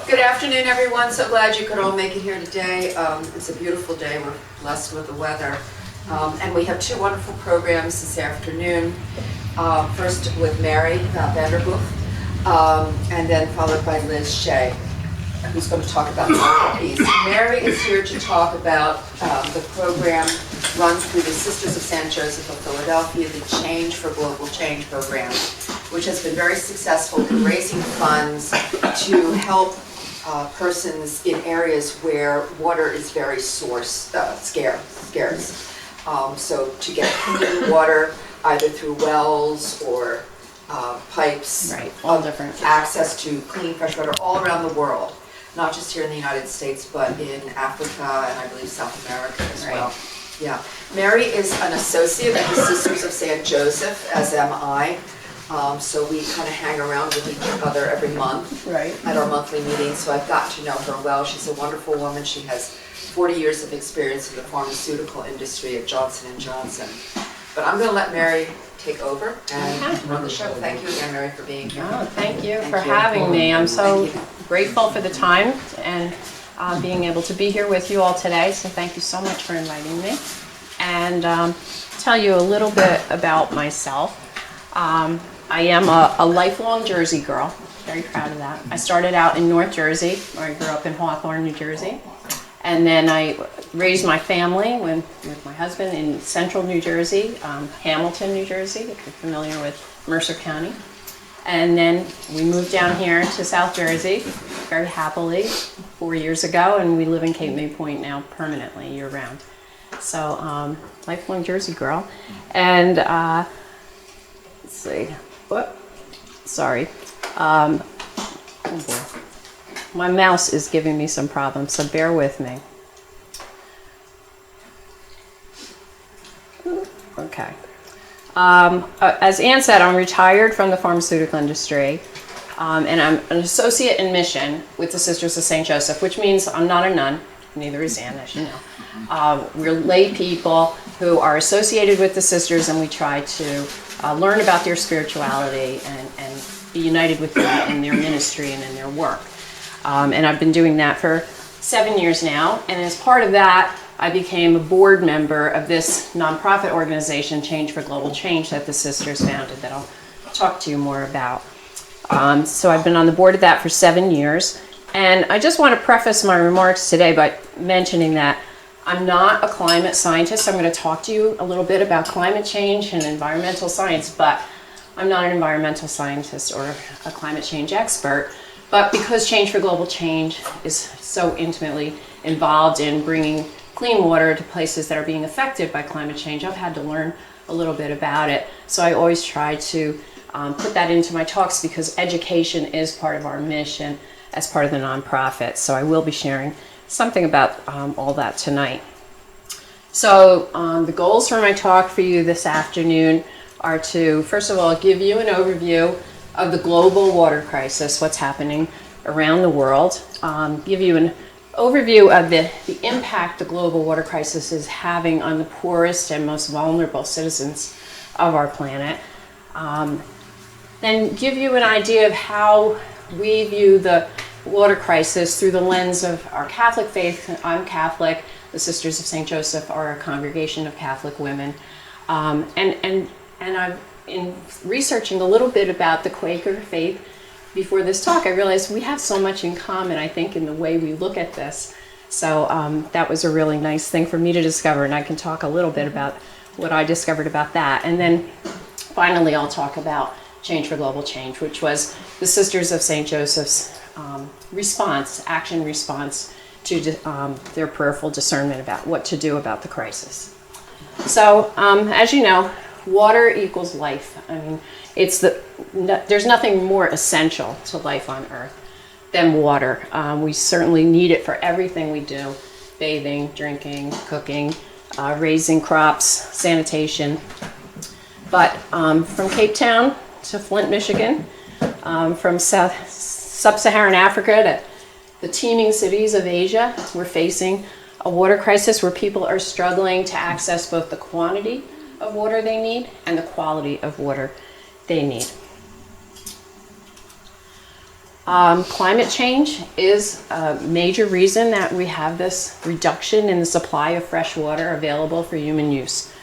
Good afternoon, everyone. So glad you could all make it here today. It's a beautiful day. We're blessed with the weather. And we have two wonderful programs this afternoon. First with Mary Vanderhoof, and then followed by Liz Shea, who's going to talk about the piece. Mary is here to talk about the program run through the Sisters of St. Joseph of Philadelphia, the Change for Global Change program, which has been very successful in raising funds to help persons in areas where water is very scarce. So to get clean water, either through wells or pipes, right, all different. Access to clean fresh water all around the world, not just here in the United States, but in Africa and I believe South America as well. Yeah, Mary is an associate of the Sisters of St. Joseph, as am I. So we kind of hang around with each other every month at our monthly meetings, so I've gotten to know her well. She's a wonderful woman. She has 40 years of experience in the pharmaceutical industry at Johnson & Johnson. But I'm going to let Mary take over and run the show. Thank you again, Mary, for being here. Oh, thank you for having me. I'm so grateful for the time and being able to be here with you all today, so thank you so much for inviting me. And tell you a little bit about myself. I am a lifelong Jersey girl, very proud of that. I started out in North Jersey, where I grew up in Hawthorne, New Jersey. And then I raised my family with my husband in central New Jersey, Hamilton, New Jersey, if you're familiar with Mercer County. And then we moved down here to South Jersey very happily 4 years ago, and we live in Cape May Point now permanently year-round. So, lifelong Jersey girl. And let's see. Sorry. Oh boy. My mouse is giving me some problems, so bear with me. Okay. As Ann said, I'm retired from the pharmaceutical industry, and I'm an associate in mission with the Sisters of St. Joseph, which means I'm not a nun, neither is Ann, as you know. We're lay people who are associated with the sisters, and we try to learn about their spirituality and be united with them in their ministry and in their work. And I've been doing that for 7 years now, and as part of that, I became a board member of this nonprofit organization, Change for Global Change, that the sisters founded, that I'll talk to you more about. So I've been on the board of that for 7 years, and I just want to preface my remarks today by mentioning that I'm not a climate scientist. I'm going to talk to you a little bit about climate change and environmental science, but I'm not an environmental scientist or a climate change expert. But because Change for Global Change is so intimately involved in bringing clean water to places that are being affected by climate change, I've had to learn a little bit about it. So I always try to put that into my talks because education is part of our mission as part of the nonprofit. So I will be sharing something about all that tonight. So the goals for my talk for you this afternoon are to, first of all, give you an overview of the global water crisis, what's happening around the world, give you an overview of the impact the global water crisis is having on the poorest and most vulnerable citizens of our planet, then give you an idea of how we view the water crisis through the lens of our Catholic faith. I'm Catholic. The Sisters of St. Joseph are a congregation of Catholic women. And I've, in researching a little bit about the Quaker faith before this talk, I realized we have so much in common, I think, in the way we look at this. So that was a really nice thing for me to discover, and I can talk a little bit about what I discovered about that. And then finally, I'll talk about Change for Global Change, which was the Sisters of St. Joseph's action response to their prayerful discernment about what to do about the crisis. So, as you know, water equals life. I mean, there's nothing more essential to life on Earth than water. We certainly need it for everything we do: bathing, drinking, cooking, raising crops, sanitation. But from Cape Town to Flint, Michigan, from sub-Saharan Africa to the teeming cities of Asia, we're facing a water crisis where people are struggling to access both the quantity of water they need and the quality of water they need. Climate change is a major reason that we have this reduction in the supply of fresh water available for human use.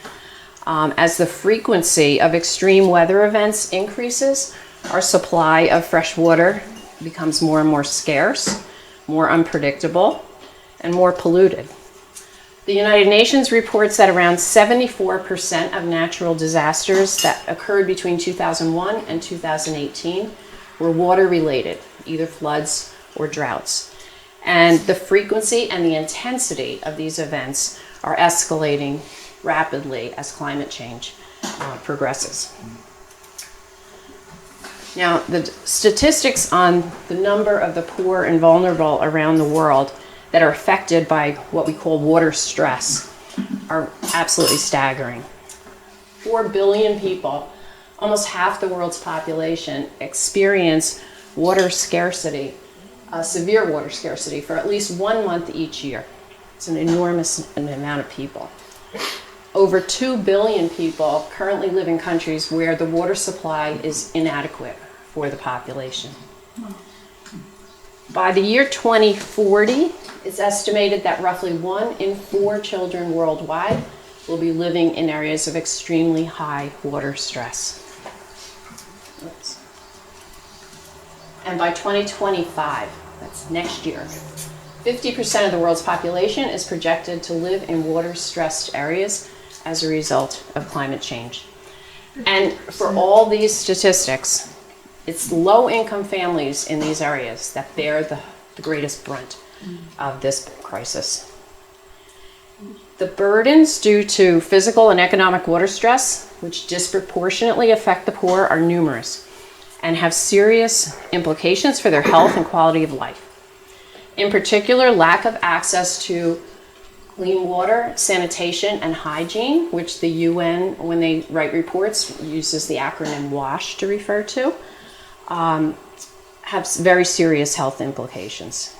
As the frequency of extreme weather events increases, our supply of fresh water becomes more and more scarce, more unpredictable, and more polluted. The United Nations reports that around 74% of natural disasters that occurred between 2001 and 2018 were water-related, either floods or droughts. And the frequency and the intensity of these events are escalating rapidly as climate change progresses. Now, the statistics on the number of the poor and vulnerable around the world that are affected by what we call water stress are absolutely staggering. 4 billion people, almost half the world's population, experience water scarcity, severe water scarcity, for at least 1 month each year. It's an enormous amount of people. Over 2 billion people currently live in countries where the water supply is inadequate for the population. By the year 2040, it's estimated that roughly 1 in 4 children worldwide will be living in areas of extremely high water stress. Oops. And by 2025, that's next year, 50% of the world's population is projected to live in water-stressed areas as a result of climate change. And for all these statistics, it's low-income families in these areas that bear the greatest brunt of this crisis. The burdens due to physical and economic water stress, which disproportionately affect the poor, are numerous and have serious implications for their health and quality of life. In particular, lack of access to clean water, sanitation, and hygiene, which the UN, when they write reports, uses the acronym WASH to refer to, have very serious health implications.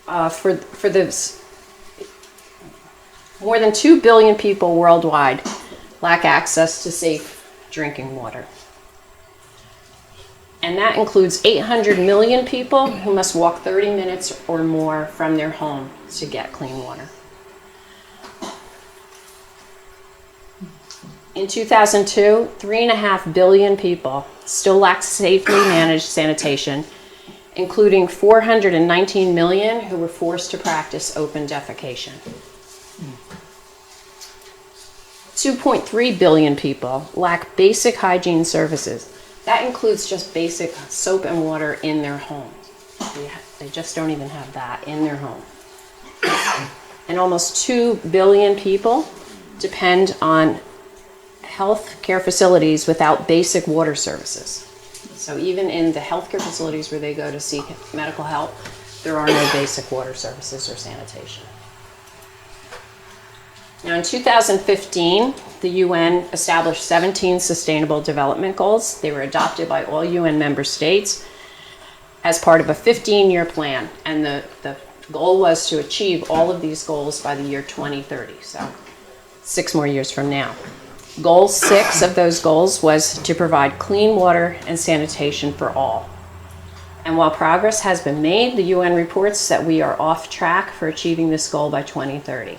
For this, more than 2 billion people worldwide lack access to safe drinking water. And that includes 800 million people who must walk 30 minutes or more from their home to get clean water. In 2002, 3.5 billion people still lacked safely managed sanitation, including 419 million who were forced to practice open defecation. 2.3 billion people lack basic hygiene services. That includes just basic soap and water in their home. They just don't even have that in their home. And almost 2 billion people depend on health care facilities without basic water services. So even in the healthcare facilities where they go to seek medical help, there are no basic water services or sanitation. Now in 2015, the UN established 17 Sustainable Development Goals. They were adopted by all UN member states as part of a 15-year plan. And the goal was to achieve all of these goals by the year 2030, so 6 more years from now. Goal 6 of those goals was to provide clean water and sanitation for all. And while progress has been made, the UN reports that we are off track for achieving this goal by 2030.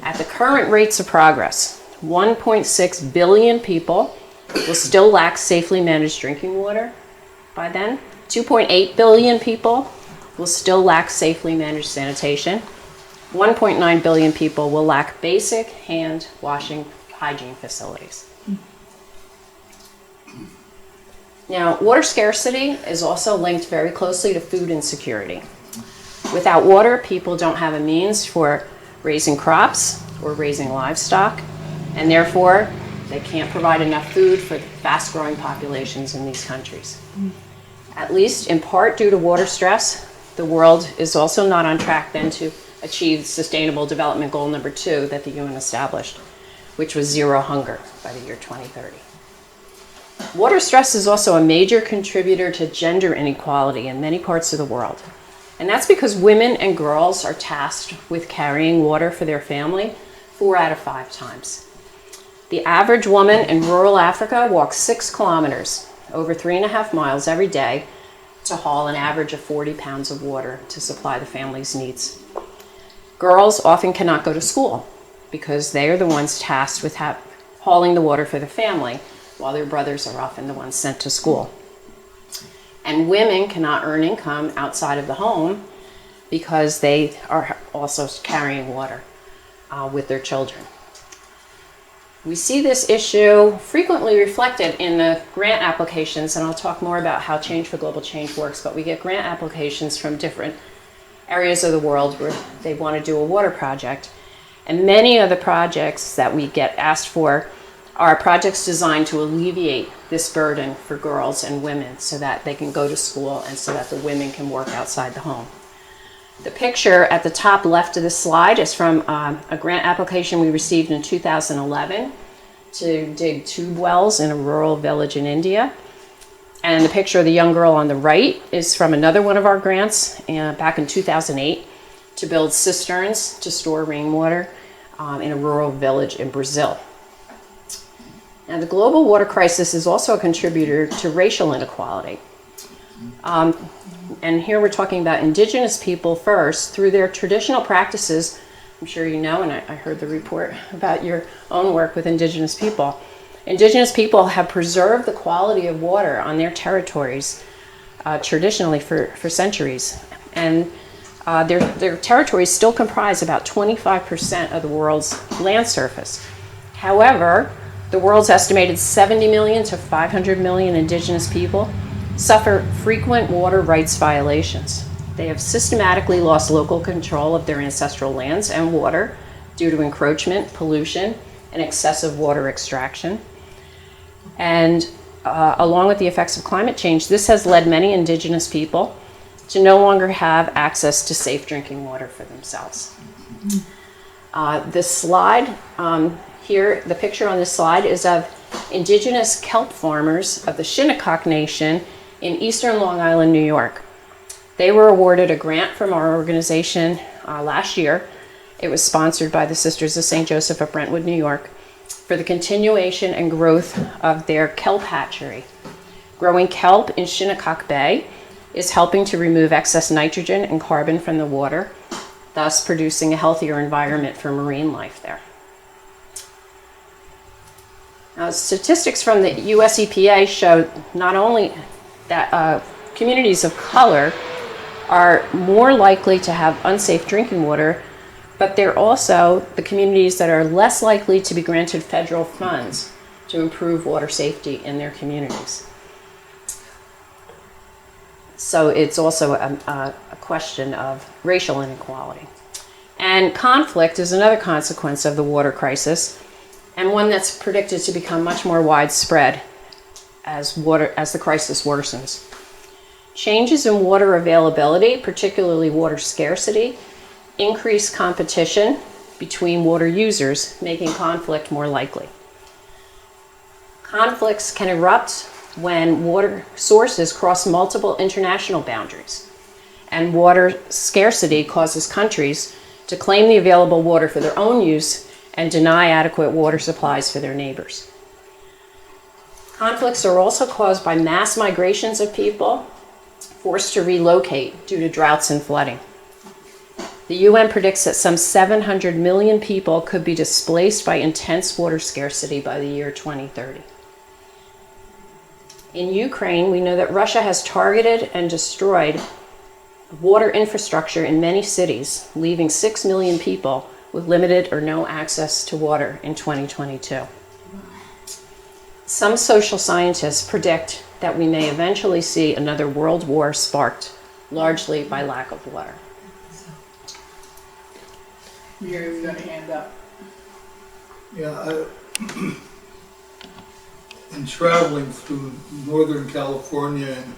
At the current rates of progress, 1.6 billion people will still lack safely managed drinking water by then. 2.8 billion people will still lack safely managed sanitation. 1.9 billion people will lack basic hand washing hygiene facilities. Now, water scarcity is also linked very closely to food insecurity. Without water, people don't have a means for raising crops or raising livestock, and therefore they can't provide enough food for the fast-growing populations in these countries. At least in part due to water stress, the world is also not on track then to achieve Sustainable Development Goal number 2 that the UN established, which was zero hunger by the year 2030. Water stress is also a major contributor to gender inequality in many parts of the world. And that's because women and girls are tasked with carrying water for their family 4 out of 5 times. The average woman in rural Africa walks 6 kilometers over 3.5 miles every day to haul an average of 40 pounds of water to supply the family's needs. Girls often cannot go to school because they are the ones tasked with hauling the water for the family, while their brothers are often the ones sent to school. And women cannot earn income outside of the home because they are also carrying water with their children. We see this issue frequently reflected in the grant applications, and I'll talk more about how Change for Global Change works, but we get grant applications from different areas of the world where they want to do a water project. And many of the projects that we get asked for are projects designed to alleviate this burden for girls and women so that they can go to school and so that the women can work outside the home. The picture at the top left of the slide is from a grant application we received in 2011 to dig tube wells in a rural village in India. And the picture of the young girl on the right is from another one of our grants back in 2008 to build cisterns to store rainwater in a rural village in Brazil. Now, the global water crisis is also a contributor to racial inequality. And here we're talking about indigenous people first. Through their traditional practices, I'm sure you know, and I heard the report about your own work with indigenous people. Indigenous people have preserved the quality of water on their territories traditionally for centuries. And their territories still comprise about 25% of the world's land surface. However, the world's estimated 70 million to 500 million indigenous people suffer frequent water rights violations. They have systematically lost local control of their ancestral lands and water due to encroachment, pollution, and excessive water extraction. And along with the effects of climate change, this has led many indigenous people to no longer have access to safe drinking water for themselves. This slide here, the picture on this slide is of indigenous kelp farmers of the Shinnecock Nation in eastern Long Island, New York. They were awarded a grant from our organization last year. It was sponsored by the Sisters of St. Joseph of Brentwood, New York, for the continuation and growth of their kelp hatchery. Growing kelp in Shinnecock Bay is helping to remove excess nitrogen and carbon from the water, thus producing a healthier environment for marine life there. Now, statistics from the US EPA show not only that communities of color are more likely to have unsafe drinking water, but they're also the communities that are less likely to be granted federal funds to improve water safety in their communities. So it's also a question of racial inequality. And conflict is another consequence of the water crisis, and one that's predicted to become much more widespread as the crisis worsens. Changes in water availability, particularly water scarcity, increase competition between water users, making conflict more likely. Conflicts can erupt when water sources cross multiple international boundaries, and water scarcity causes countries to claim the available water for their own use and deny adequate water supplies for their neighbors. Conflicts are also caused by mass migrations of people forced to relocate due to droughts and flooding. The UN predicts that some 700 million people could be displaced by intense water scarcity by the year 2030. In Ukraine, we know that Russia has targeted and destroyed water infrastructure in many cities, leaving 6 million people with limited or no access to water in 2022. Some social scientists predict that we may eventually see another world war sparked largely by lack of water. You've got a hand up. Yeah, in traveling through Northern California and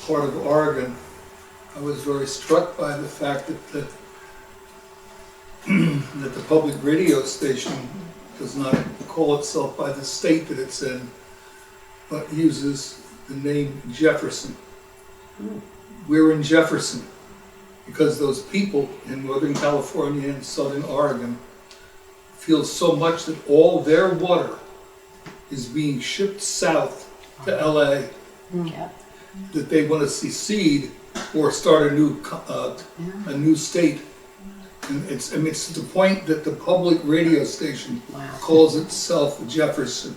part of Oregon, I was very struck by the fact that that the public radio station does not call itself by the state that it's in, but uses the name Jefferson. We're in Jefferson because those people in Northern California and Southern Oregon feel so much that all their water is being shipped south to LA, Yeah. that they want to secede or start a new state. And it's to the point that the public radio station Wow. calls itself Jefferson,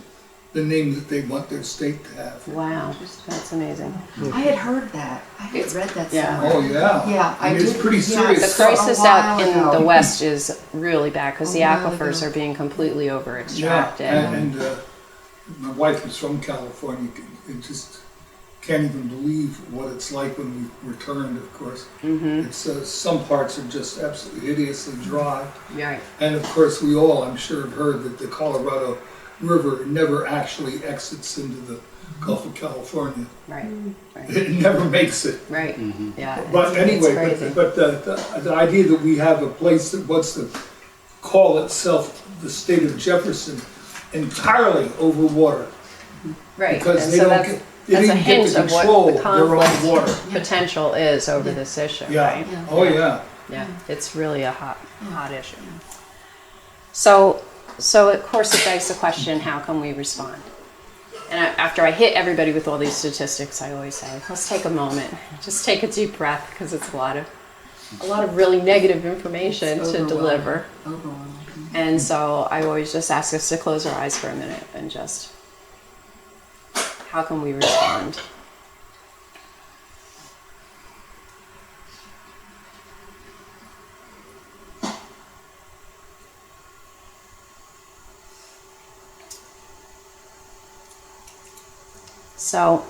the name that they want their state to have. Wow. That's amazing. I had heard that. I had read that Yeah. somewhere. Oh, yeah. Yeah, I mean, it's did- pretty yeah, serious The stuff. crisis A while out in ago. the West is really bad because the A while aquifers ago. are being completely over Yeah, extracted. and my wife is from California, and just can't even believe what it's like when we returned, of course. It's some parts are just absolutely hideously dry. Right. And of course, we all, I'm sure, have heard that the Colorado River never actually exits into the Gulf of California. Right. Right. It never makes it. Right. Yeah. But it's anyway, crazy. but the idea that we have a place that wants to call itself the state of Jefferson entirely over water, Right. because And they so don't that's, get, they that's a didn't get hint to of what control the their own conflict water. potential is over this issue. Yeah, Right. oh yeah. Yeah. It's really a hot issue. So of course it begs the question, how can we respond? And after I hit everybody with all these statistics, I always say, let's take a moment, just take a deep breath, because it's a lot of really negative information It's to deliver. Overwhelming. And so I always just ask us to close our eyes for a minute and just, how can we respond? So,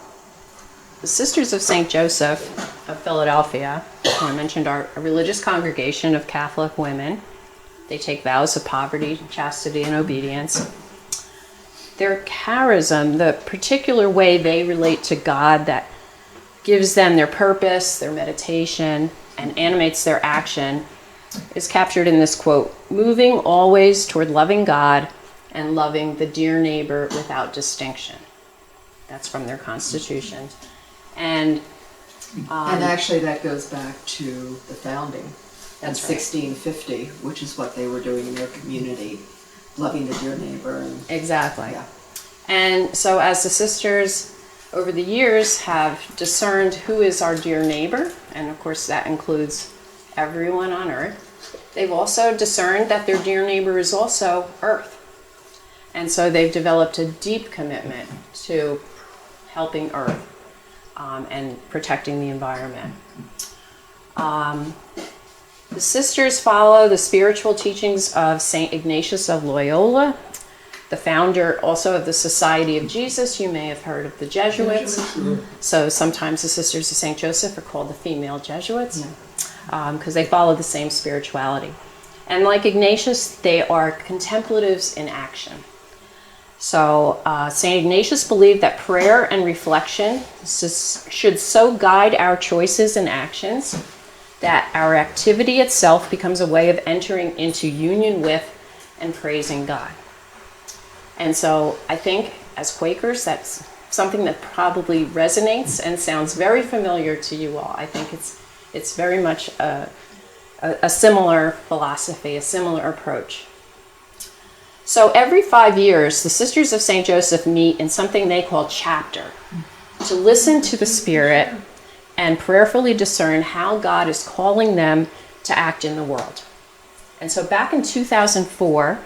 the Sisters of St. Joseph of Philadelphia, who I mentioned, are a religious congregation of Catholic women. They take vows of poverty, chastity, and obedience. Their charism, the particular way they relate to God that gives them their purpose, their meditation, and animates their action, is captured in this quote: moving always toward loving God and loving the dear neighbor without distinction. That's from their constitution. And And actually, that goes back to the founding in That's right. 1650, which is what they were doing in their community, loving the dear neighbor. And exactly. yeah. And so as the sisters over the years have discerned who is our dear neighbor, and of course that includes everyone on earth, they've also discerned that their dear neighbor is also earth. And so they've developed a deep commitment to helping earth and protecting the environment. The sisters follow the spiritual teachings of St. Ignatius of Loyola, the founder also of the Society of Jesus. You may have heard of the Jesuits. Sure. So sometimes the Sisters of St. Joseph are called the female Jesuits because they follow the same spirituality. And like Ignatius, they are contemplatives in action. So St. Ignatius believed that prayer and reflection should so guide our choices and actions that our activity itself becomes a way of entering into union with and praising God. And so I think as Quakers, that's something that probably resonates and sounds very familiar to you all. I think it's very much a similar philosophy, a similar approach. So every 5 years, the Sisters of St. Joseph meet in something they call chapter to listen to the Spirit and prayerfully discern how God is calling them to act in the world. And so back in 2004,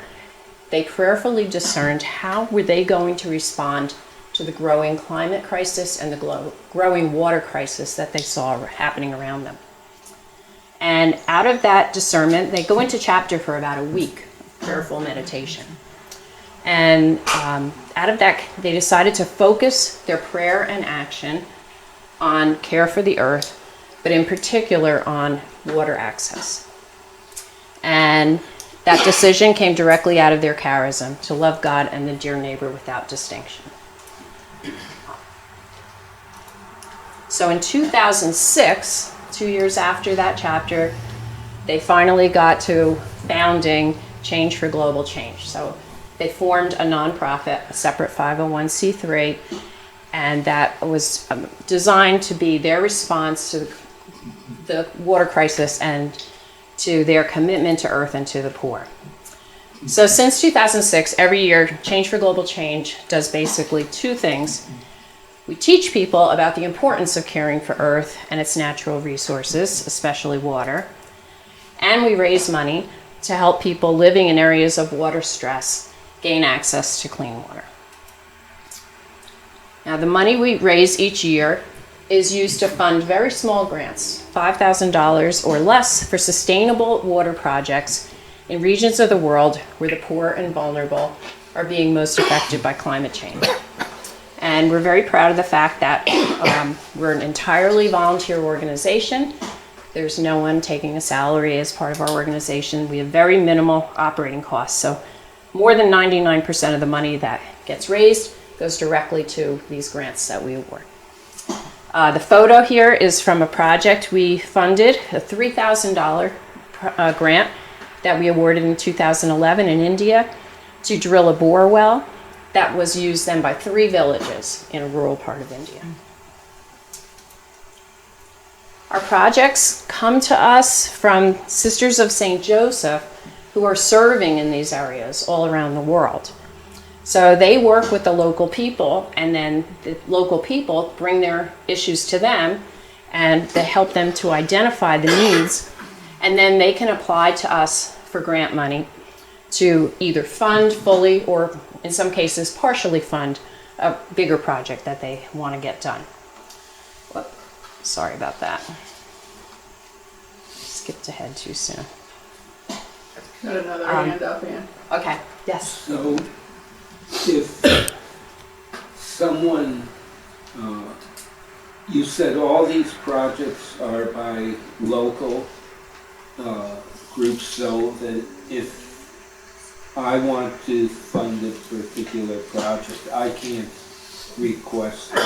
they prayerfully discerned how were they going to respond to the growing climate crisis and the growing water crisis that they saw happening around them. And out of that discernment, they go into chapter for about a week, prayerful meditation. And out of that, they decided to focus their prayer and action on care for the earth, but in particular on water access. And that decision came directly out of their charism, to love God and the dear neighbor without distinction. So in 2006, 2 years after that chapter, they finally got to founding Change for Global Change. So they formed a nonprofit, a separate 501c3, and that was designed to be their response to the water crisis and to their commitment to earth and to the poor. So since 2006, every year, Change for Global Change does basically two things. We teach people about the importance of caring for Earth and its natural resources, especially water. And we raise money to help people living in areas of water stress gain access to clean water. Now, the money we raise each year is used to fund very small grants, $5,000 or less, for sustainable water projects in regions of the world where the poor and vulnerable are being most affected by climate change. And we're very proud of the fact that we're an entirely volunteer organization. There's no one taking a salary as part of our organization. We have very minimal operating costs. So more than 99% of the money that gets raised goes directly to these grants that we award. The photo here is from a project we funded, a $3,000 grant that we awarded in 2011 in India to drill a bore well that was used then by 3 villages in a rural part of India. Our projects come to us from Sisters of St. Joseph who are serving in these areas all around the world. So they work with the local people, and then the local people bring their issues to them, and they help them to identify the needs, and then they can apply to us for grant money to either fund fully or, in some cases, partially fund a bigger project that they want to get done. Whoop. Sorry about that. Skipped ahead too soon. Got another hand up, Ann. Okay, yes. So, if someone, you said all these projects are by local groups, so that if I want to fund a particular project, I can't request a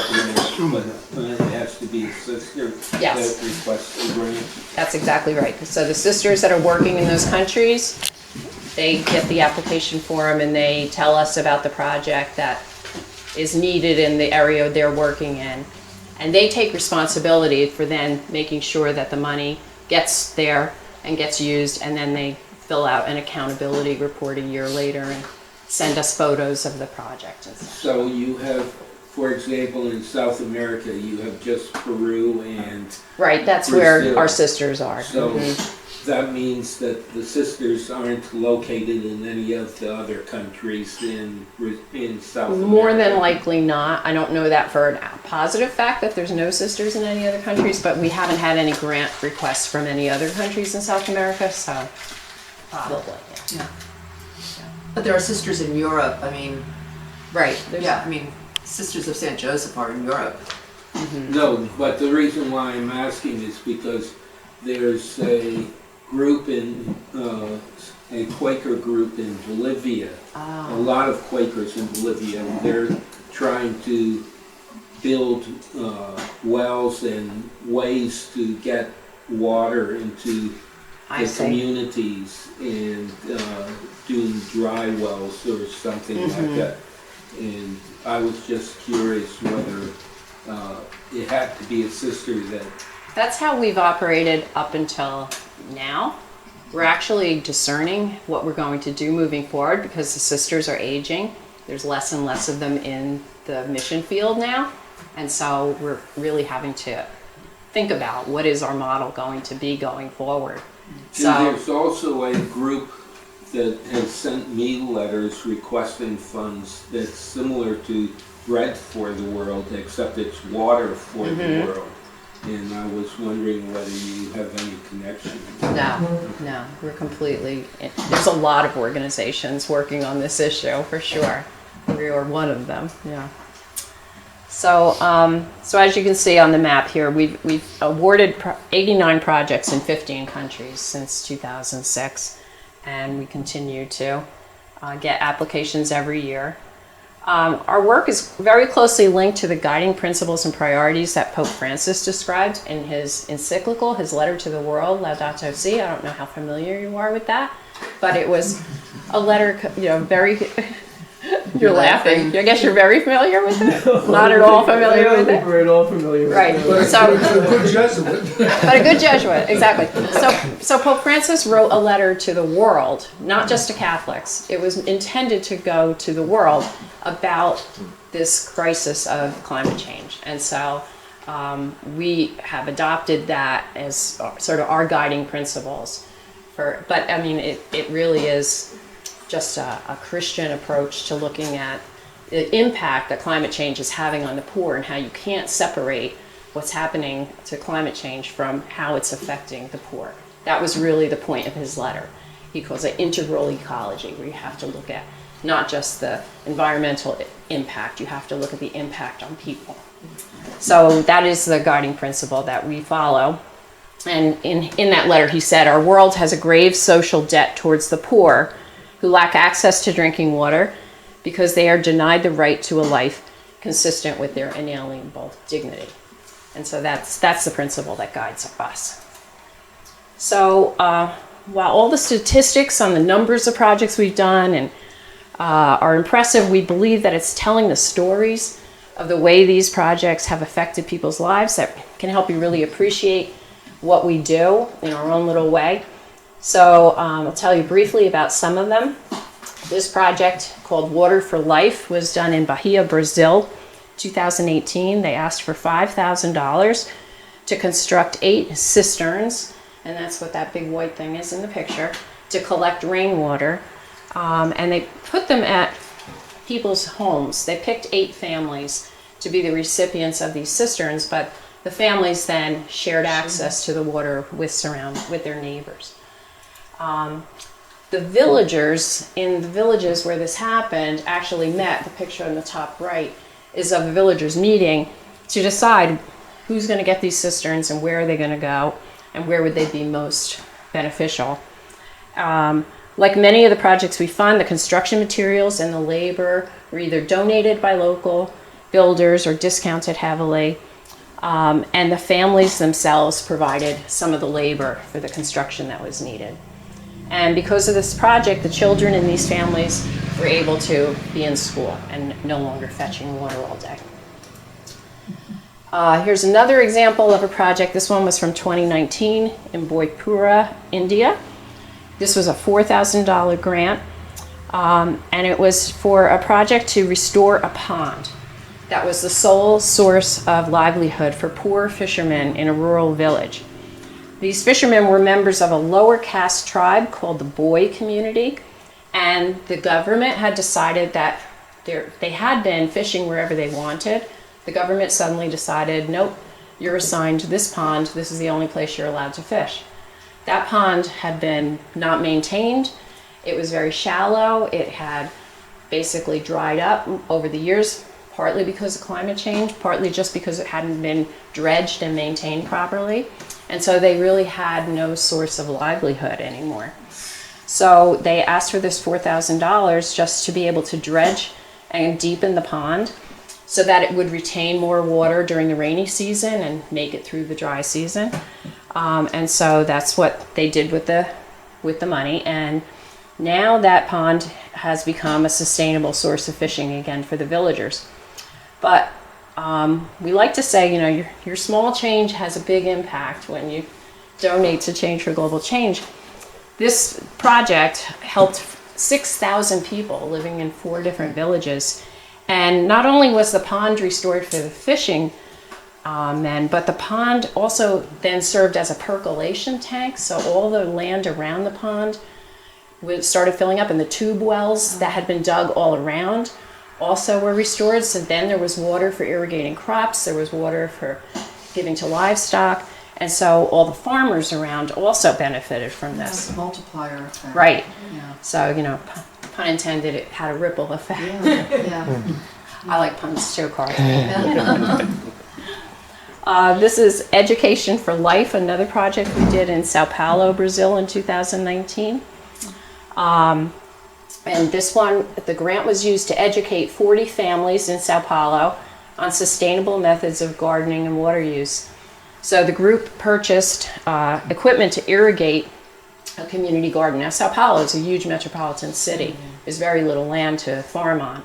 grant, but it has to be a sister Yes. that requests a grant. That's exactly right. So the sisters that are working in those countries, they get the application form and they tell us about the project that is needed in the area they're working in. And they take responsibility for then making sure that the money gets there and gets used, and then they fill out an accountability report a year later and send us photos of the project and stuff. So you have, for example, in South America, you have just Peru and Right, that's Brazil. where our sisters are. So Mhm. that means that the sisters aren't located in any of the other countries in South America. More than likely not. I don't know that for a positive fact that there's no sisters in any other countries, but we haven't had any grant requests from any other countries in South America, so probably, yeah. But there are sisters in Europe, I mean, Right. yeah, I mean, Sisters of St. Joseph are in Europe. No, but the reason why I'm asking is because there's a group in, a Quaker group in Bolivia. A lot of Quakers in Bolivia, and they're trying to build wells and ways to get water into I the see. communities, and doing dry wells or something like that. And I was just curious whether it had to be a sister that. That's how we've operated up until now. We're actually discerning what we're going to do moving forward because the sisters are aging. There's less and less of them in the mission field now. And so we're really having to think about what is our model going to be going forward. So There's also a group that has sent me letters requesting funds that's similar to Bread for the World, except it's water for the world. And I was wondering whether you have any connection. no, we're completely, there's a lot of organizations working on this issue for sure. We are one of them, yeah. So, so as you can see on the map here, we've awarded 89 projects in 15 countries since 2006, and we continue to get applications every year. Our work is very closely linked to the guiding principles and priorities that Pope Francis described in his encyclical, his letter to the world, Laudato Si. I don't know how familiar you are with that, but it was a letter, very... You're laughing. I guess you're very familiar with it? Not at all familiar with it? We're at all familiar with Right. it. But So- it's a good Jesuit. But a good Jesuit, exactly. So Pope Francis wrote a letter to the world, not just to Catholics. It was intended to go to the world about this crisis of climate change. And so we have adopted that as sort of our guiding principles. But I mean, it really is just a Christian approach to looking at the impact that climate change is having on the poor and how you can't separate what's happening to climate change from how it's affecting the poor. That was really the point of his letter. He calls it integral ecology, where you have to look at not just the environmental impact, you have to look at the impact on people. So that is the guiding principle that we follow. And in that letter he said, our world has a grave social debt towards the poor who lack access to drinking water because they are denied the right to a life consistent with their inalienable dignity. And so that's the principle that guides us. So while all the statistics on the numbers of projects we've done and are impressive, we believe that it's telling the stories of the way these projects have affected people's lives that can help you really appreciate what we do in our own little way. So I'll tell you briefly about some of them. This project called Water for Life was done in Bahia, Brazil, 2018. They asked for $5,000 to construct 8 cisterns, and that's what that big white thing is in the picture, to collect rainwater. And they put them at people's homes. They picked 8 families to be the recipients of these cisterns, but the families then shared access to the water with their neighbors. The villagers in the villages where this happened actually met. The picture on the top right is of the villagers meeting to decide who's going to get these cisterns and where are they going to go and where would they be most beneficial. Like many of the projects we fund, the construction materials and the labor were either donated by local builders or discounted heavily. And the families themselves provided some of the labor for the construction that was needed. And because of this project, the children in these families were able to be in school and no longer fetching water all day. Here's another example of a project. This one was from 2019 in Boipura, India. This was a $4,000 grant, and it was for a project to restore a pond that was the sole source of livelihood for poor fishermen in a rural village. These fishermen were members of a lower caste tribe called the Boy community, and the government had decided that they had been fishing wherever they wanted. The government suddenly decided, nope, you're assigned to this pond. This is the only place you're allowed to fish. That pond had been not maintained. It was very shallow. It had basically dried up over the years, partly because of climate change, partly just because it hadn't been dredged and maintained properly. And so they really had no source of livelihood anymore. So they asked for this $4,000 just to be able to dredge and deepen the pond so that it would retain more water during the rainy season and make it through the dry season. And so that's what they did with the money. And now that pond has become a sustainable source of fishing again for the villagers. But we like to say, you know, your small change has a big impact when you donate to Change for Global Change. This project helped 6,000 people living in 4 different villages. And not only was the pond restored for the fishing men, but the pond also then served as a percolation tank. So all the land around the pond started filling up, and the tube wells that had been dug all around also were restored. So then there was water for irrigating crops, there was water for giving to livestock, and so all the farmers around also benefited from this. Multiplier effect. Right. Yeah. So, you know, pun intended, it had a ripple effect. Yeah. I like puns too, Carl. This is Education for Life, another project we did in Sao Paulo, Brazil in 2019. And this one, the grant was used to educate 40 families in Sao Paulo on sustainable methods of gardening and water use. So the group purchased equipment to irrigate a community garden. Now, Sao Paulo is a huge metropolitan city. There's very little land to farm on.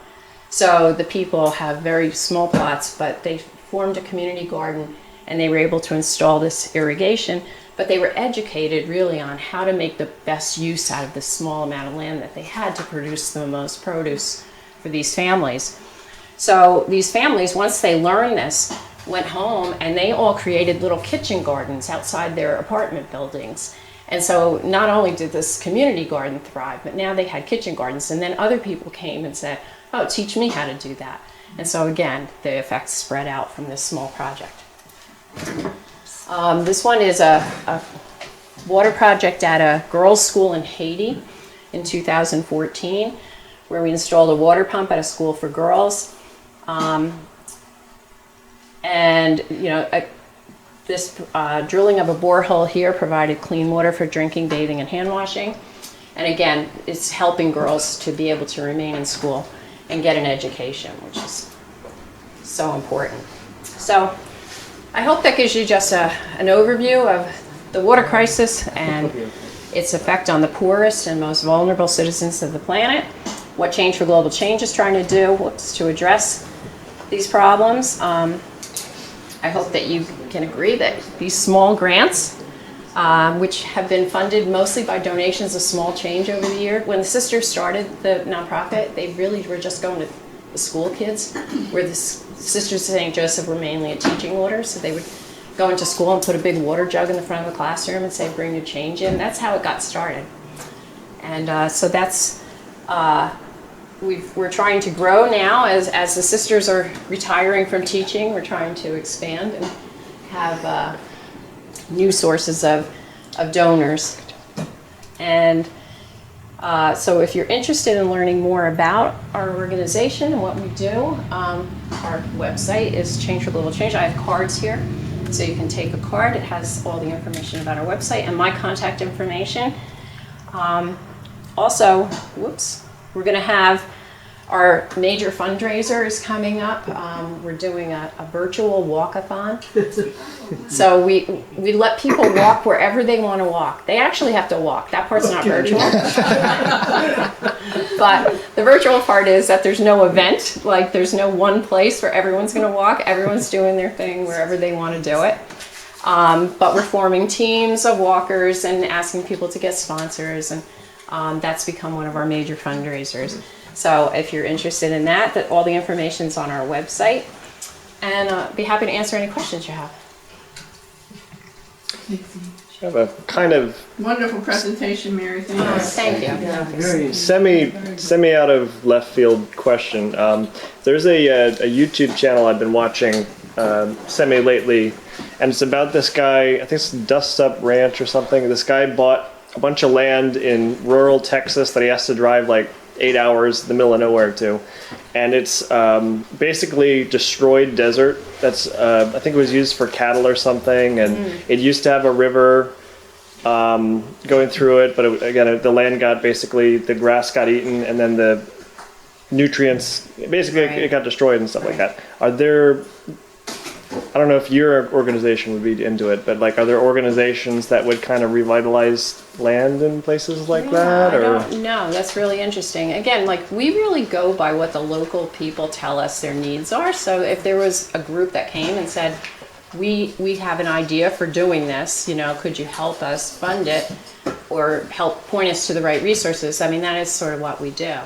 So the people have very small plots, but they formed a community garden and they were able to install this irrigation. But they were educated really on how to make the best use out of the small amount of land that they had to produce the most produce for these families. So these families, once they learned this, went home and they all created little kitchen gardens outside their apartment buildings. And so not only did this community garden thrive, but now they had kitchen gardens. And then other people came and said, oh, teach me how to do that. And so again, the effects spread out from this small project. This one is a water project at a girls' school in Haiti in 2014, where we installed a water pump at a school for girls. And you know, this drilling of a borehole here provided clean water for drinking, bathing, and hand washing. And again, it's helping girls to be able to remain in school and get an education, which is so important. So I hope that gives you just an overview of the water crisis and its effect on the poorest and most vulnerable citizens of the planet, what Change for Global Change is trying to do to address these problems. I hope that you can agree that these small grants, which have been funded mostly by donations of small change over the year. When the sisters started the nonprofit, they really were just going to the school kids, where the Sisters of St. Joseph were mainly a teaching order, so they would go into school and put a big water jug in the front of the classroom and say, bring your change in. That's how it got started. And so that's, we're trying to grow now as the sisters are retiring from teaching. We're trying to expand and have new sources of donors. And so if you're interested in learning more about our organization and what we do, our website is Change for Global Change. I have cards here, so you can take a card. It has all the information about our website and my contact information. Also, we're going to have our major fundraiser is coming up. We're doing a virtual walk-a-thon. So we let people walk wherever they want to walk. They actually have to walk. That part's not virtual. But the virtual part is that there's no event. Like, there's no one place where everyone's going to walk. Everyone's doing their thing wherever they want to do it. But we're forming teams of walkers and asking people to get sponsors. And that's become one of our major fundraisers. So if you're interested in that all the information's on our website. And be happy to answer any questions you have. I have a kind of Wonderful presentation, Mary. Thank you. Thank you. very semi out of left field question. There's a YouTube channel I've been watching semi lately, and it's about this guy. I think it's Dust Up Ranch or something. This guy bought a bunch of land in rural Texas that he has to drive like 8 hours in the middle of nowhere to, and it's basically destroyed desert. That's I think it was used for cattle or something, and it used to have a river going through it, but the land got the grass got eaten, and then the nutrients it got destroyed and stuff like that. Are there, I don't know if your organization would be into it, but like, are there organizations that would kind of revitalize land in places like that? Or? I don't know. That's really interesting. Again, like, we really go by what the local people tell us their needs are. So if there was a group that came and said, we have an idea for doing this, could you help us fund it or help point us to the right resources? I mean, that is sort of what we do.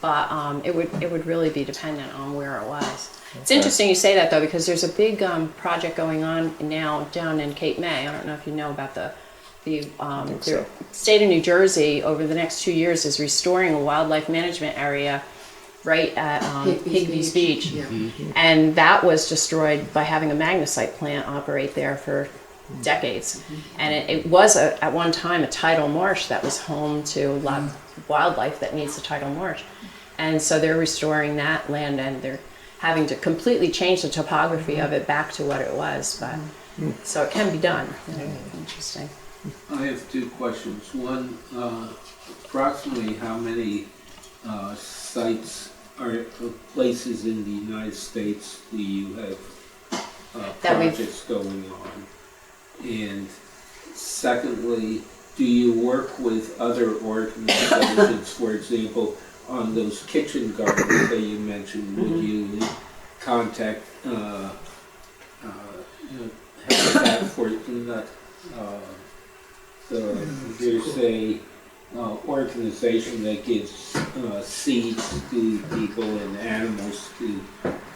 But it would really be dependent on where it was. It's interesting you say that, though, because there's a big project going on now down in Cape May. I don't know if you know about the state of New Jersey over the next 2 years is restoring a wildlife management area right at Higbee's Beach. Yeah. And that was destroyed by having a magnesite plant operate there for decades. And it was at one time a tidal marsh that was home to a lot of wildlife that needs a tidal marsh. And so they're restoring that land, and they're having to completely change the topography of it back to what it was. But so it can be done. Interesting. I have two questions. One, approximately how many sites or places in the United States do you have projects going on? And secondly, do you work with other organizations, for example, on those kitchen gardens that you mentioned? Would you contact Habitat for there's a organization that gives seeds to people and animals to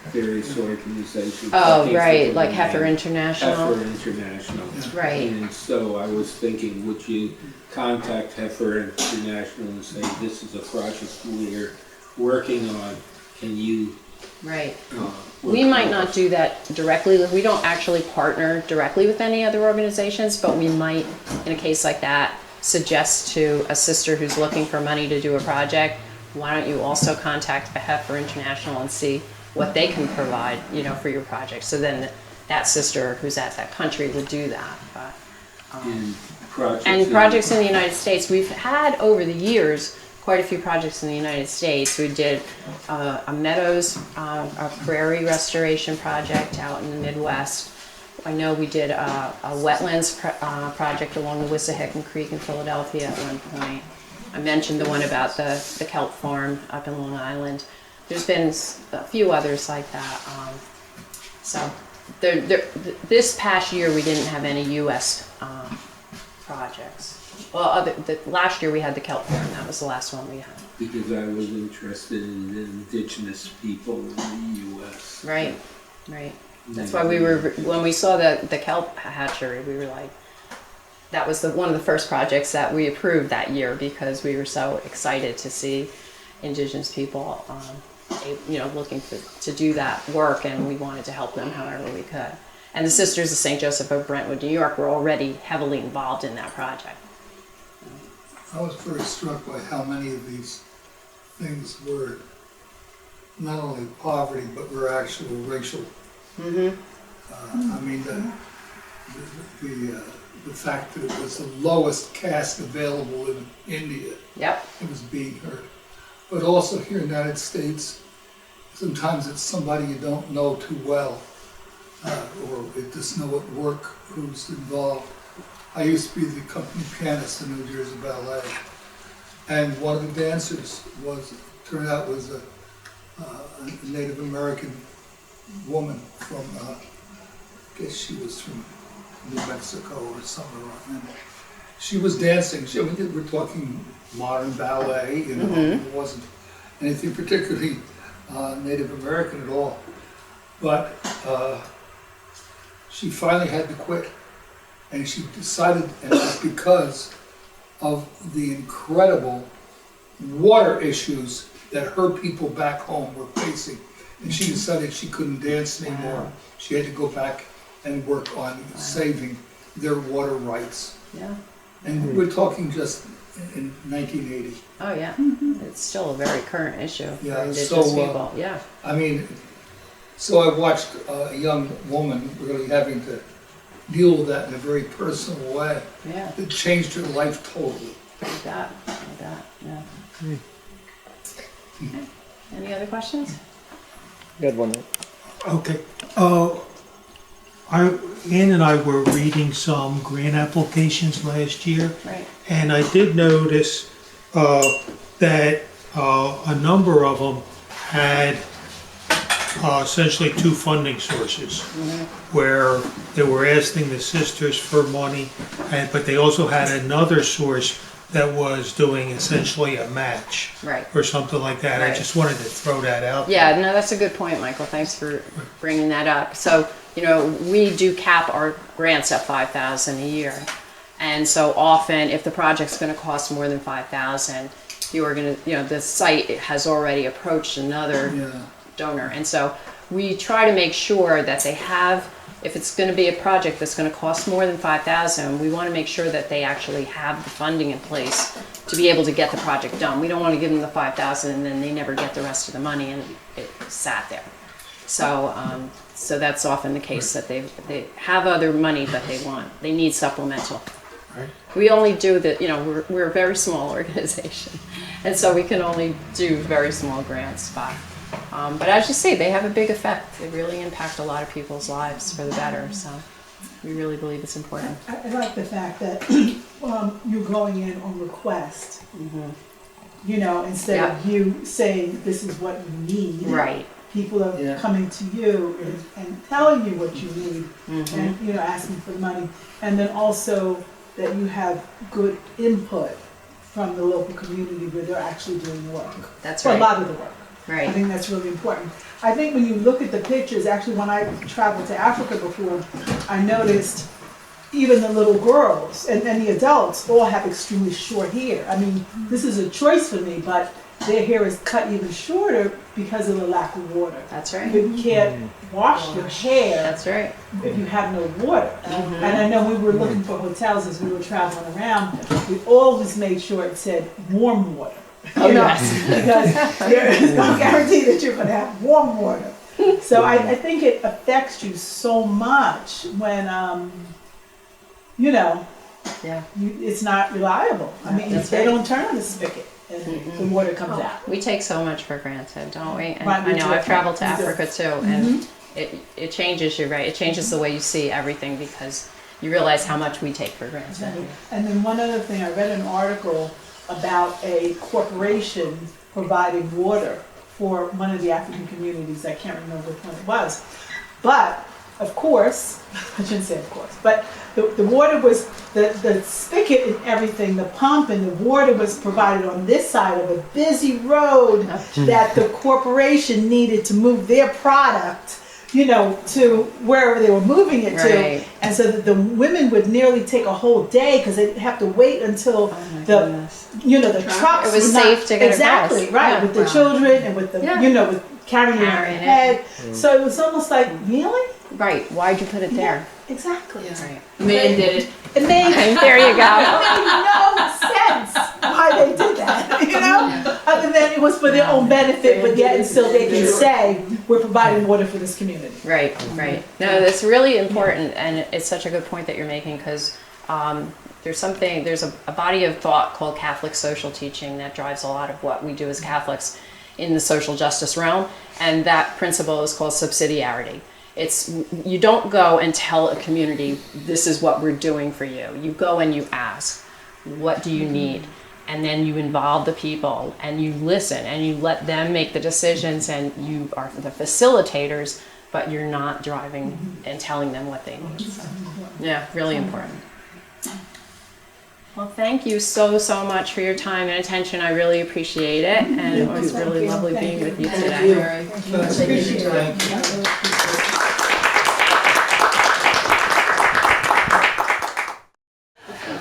various organizations. I Oh, can't think right, of like the Heifer name. International. Heifer International. Right. And so I was thinking, would you contact Heifer International and say, this is a project we're working on, can you Right. work We might with not us?" do that directly. We don't actually partner directly with any other organizations, but we might, in a case like that, suggest to a sister who's looking for money to do a project, why don't you also contact the Heifer International and see what they can provide, for your project. So then that sister who's at that country would do that. But, And projects in the United States, we've had over the years quite a few projects in the United States. We did a meadows, a prairie restoration project out in the Midwest. I know we did a wetlands project along the Wissahickon Creek in Philadelphia at one point. I mentioned the one about the kelp farm up in Long Island. There's been a few others like that. This past year we didn't have any U.S. Projects. Well, last year we had the kelp farm. That was the last one we had. Because I was interested in the indigenous people in the U.S. Right. That's why when we saw the kelp hatchery, we were like, that was one of the first projects that we approved that year because we were so excited to see indigenous people, looking to do that work, and we wanted to help them however we could. And the Sisters of St. Joseph of Brentwood, New York, were already heavily involved in that project. I was very struck by how many of these things were not only poverty, but were actual racial. I mean, the fact that it was the lowest caste available in India. Yep. It was being heard. But also here in the United States, sometimes it's somebody you don't know too well, or it doesn't know what work, who's involved. I used to be the company pianist in New Jersey Ballet, and one of the dancers turned out was a Native American woman from, I guess she was from New Mexico or somewhere around there. She was dancing. We're talking modern ballet, It wasn't anything particularly Native American at all. But she finally had to quit. And she decided, and it was because of the incredible water issues that her people back home were facing. And she decided she couldn't dance anymore. Wow. She had to go back and work on saving their water rights. Yeah. And we're talking just in 1980. Oh yeah. It's still a very current issue for Yeah, indigenous so, people. Yeah. I mean, so I watched a young woman really having to deal with that in a very personal way. Yeah. It changed her life totally. Like that. Yeah. Okay. Any other questions? Good one. Okay. Ann and I were reading some grant applications last year, Right. and I did notice that a number of them had essentially two funding sources, where they were asking the sisters for money, but they also had another source that was doing essentially a match Right. or something like that. I Right. just wanted to throw that out. Yeah, no, that's a good point, Michael. Thanks for bringing that up. So, we do cap our grants at $5,000 a year. And so often, if the project's going to cost more than $5,000, the site has already approached another donor. And so we try to make sure that they have, if it's going to be a project that's going to cost more than $5,000, we want to make sure that they actually have the funding in place to be able to get the project done. We don't want to give them the $5,000 and then they never get the rest of the money and it sat there. So that's often the case, that they have other money, but they need supplemental. Right. We only do we're a very small organization, and so we can only do very small grants. But as you say, they have a big effect. They really impact a lot of people's lives for the better. So we really believe it's important. I like the fact that you're going in on request, instead of you saying this is what you need. Right. People are coming to you and telling you what you need, and asking for money, and then also that you have good input from the local community where they're actually doing work. That's For a right. lot of the work. I Right. think that's really important. I think when you look at the pictures, actually when I traveled to Africa before, I noticed even the little girls and the adults all have extremely short hair. I mean, this is a choice for me, but their hair is cut even shorter because of the lack of water. That's right. You can't wash your hair That's right. if you have no water. And I know we were looking for hotels as we were traveling around. We always made sure it said warm water. Oh, You know, yes. because there is no guarantee that you're going to have warm water. So I think it affects you so much when, you know, Yeah. it's not reliable. I mean, That's they right. don't turn on the spigot and the water comes out. We take so much for granted, don't we? And Right, we I know do. I've traveled to We do. Africa too, and it changes you, right? It changes the way you see everything because you realize how much we take for granted. And then one other thing, I read an article about a corporation providing water for one of the African communities. I can't remember which one it was. But, of course, I shouldn't say of course, but the water was, the spigot and everything, the pump and the water was provided on this side of a busy road that the corporation needed to move their product, you know, to wherever they were moving it Right. to. And so that the women would nearly take a whole day because they'd have to wait until the, you know, the trucks. It was would not- safe to get Exactly, across. right, Yeah. with the children and with the, Yeah. you know, with carrying it on their Carrying it. head. So it was almost like, really? Right. Why'd you put it there? Exactly. Right. Man did it. It made There you go. no sense why they did that, you know? Other than it was for their own benefit, but yet and still they can say, we're providing water for this community. Right, right. No, that's really important, and it's such a good point that you're making because there's a body of thought called Catholic social teaching that drives a lot of what we do as Catholics in the social justice realm, and that principle is called subsidiarity. It's, you don't go and tell a community, this is what we're doing for you. You go and you ask, what do you need? And then you involve the people and you listen and you let them make the decisions, and you are the facilitators, but you're not driving and telling them what they need. Yeah, really important. Well, thank you so much for your time and attention. I really appreciate it, and it was really lovely being with you today. Appreciate it.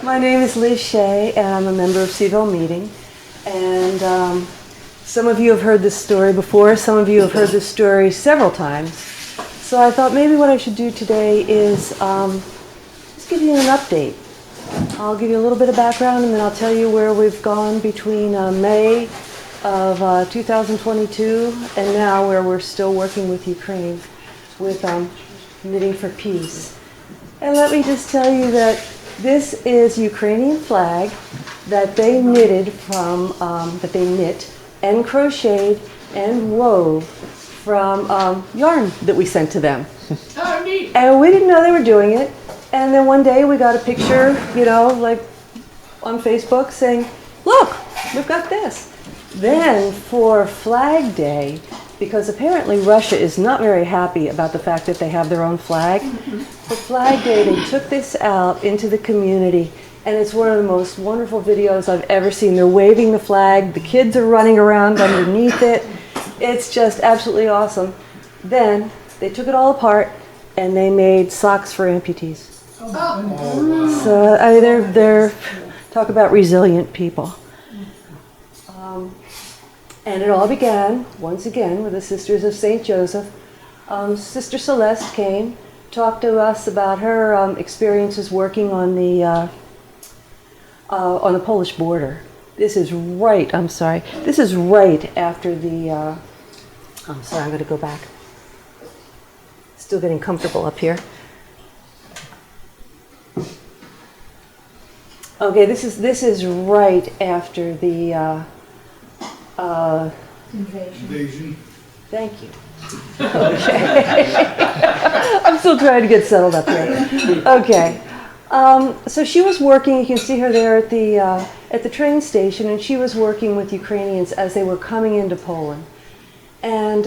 My name is Liz Shea, and I'm a member of Seaville Meeting. And some of you have heard this story before. Some of you have heard this story several times. So I thought maybe what I should do today is just give you an update. I'll give you a little bit of background, and then I'll tell you where we've gone between May of 2022 and now, where we're still working with Ukraine with Knitting for Peace. And let me just tell you that this is Ukrainian flag that they knitted from, that they knit and crocheted and wove from yarn that we sent to them. Oh, neat. And we didn't know they were doing it. And then one day we got a picture, you know, like on Facebook saying, look, we've got this. Then for Flag Day, because apparently Russia is not very happy about the fact that they have their own flag, for Flag Day they took this out into the community, and it's one of the most wonderful videos I've ever seen. They're waving the flag, the kids are running around underneath it. It's just absolutely awesome. Then they took it all apart and they made socks for amputees. So I mean, they're talk about resilient people. And it all began, once again, with the Sisters of St. Joseph. Sister Celeste came, talked to us about her experiences working on the Polish border. This is right, I'm sorry, this is right after the, I'm sorry, I'm going to go back. Still getting comfortable up here. Okay, this is right after the Invasion. thank you. Okay. I'm still trying to get settled up here. Okay. So she was working, you can see her there at the train station, and she was working with Ukrainians as they were coming into Poland. And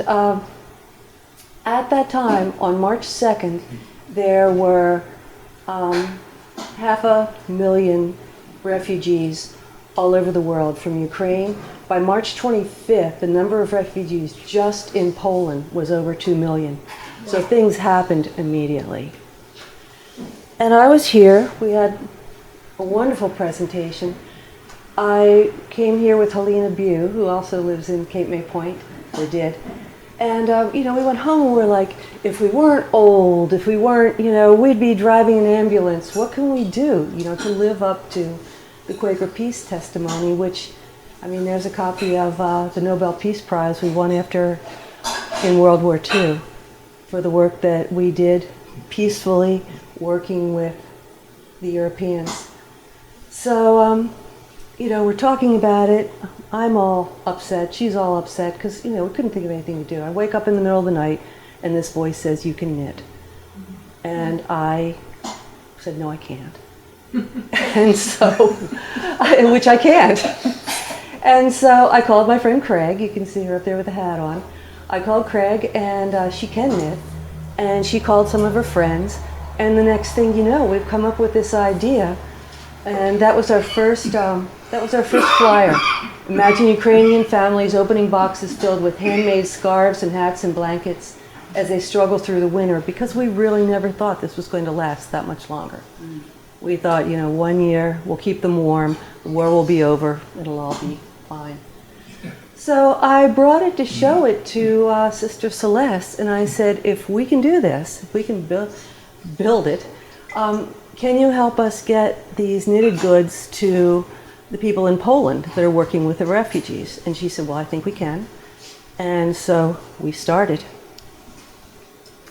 at that time, on March 2nd, there were 500,000 refugees all over the world from Ukraine. By March 25th, the number of refugees just in Poland was over 2 million. So things happened immediately. And I was here. We had a wonderful presentation. I came here with Helena Bew, who also lives in Cape May Point, or did. And, we went home and we're like, if we weren't old, if we weren't, we'd be driving an ambulance. What can we do, to live up to the Quaker Peace testimony, which, there's a copy of the Nobel Peace Prize we won in World War II for the work that we did peacefully working with the Europeans. So, we're talking about it. I'm all upset. She's all upset because, we couldn't think of anything to do. I wake up in the middle of the night and this voice says, you can knit. And I said, no, I can't. And so, which I can't. And so I called my friend Craig. You can see her up there with the hat on. I called Craig and she can knit. And she called some of her friends. And the next thing you know, we've come up with this idea. And that was our first flyer. Imagine Ukrainian families opening boxes filled with handmade scarves and hats and blankets as they struggle through the winter, because we really never thought this was going to last that much longer. We thought, 1 year, we'll keep them warm, the war will be over, it'll all be fine. So I brought it to show it to Sister Celeste, and I said, if we can do this, if we can build it, can you help us get these knitted goods to the people in Poland that are working with the refugees? And she said, well, I think we can. And so we started.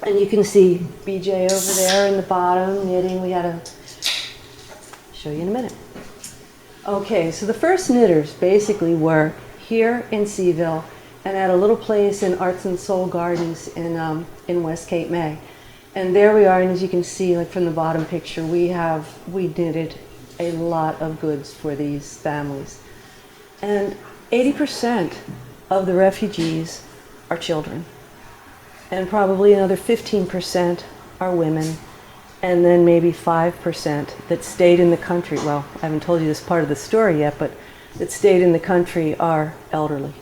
And you can see BJ over there in the bottom knitting. We had to show you in a minute. Okay, so the first knitters basically were here in Seaville and at a little place in Arts and Soul Gardens in West Cape May. And there we are, and as you can see, like from the bottom picture, we knitted a lot of goods for these families. And 80% of the refugees are children. And probably another 15% are women. And then maybe 5% that stayed in the country. Well, I haven't told you this part of the story yet, but that stayed in the country are elderly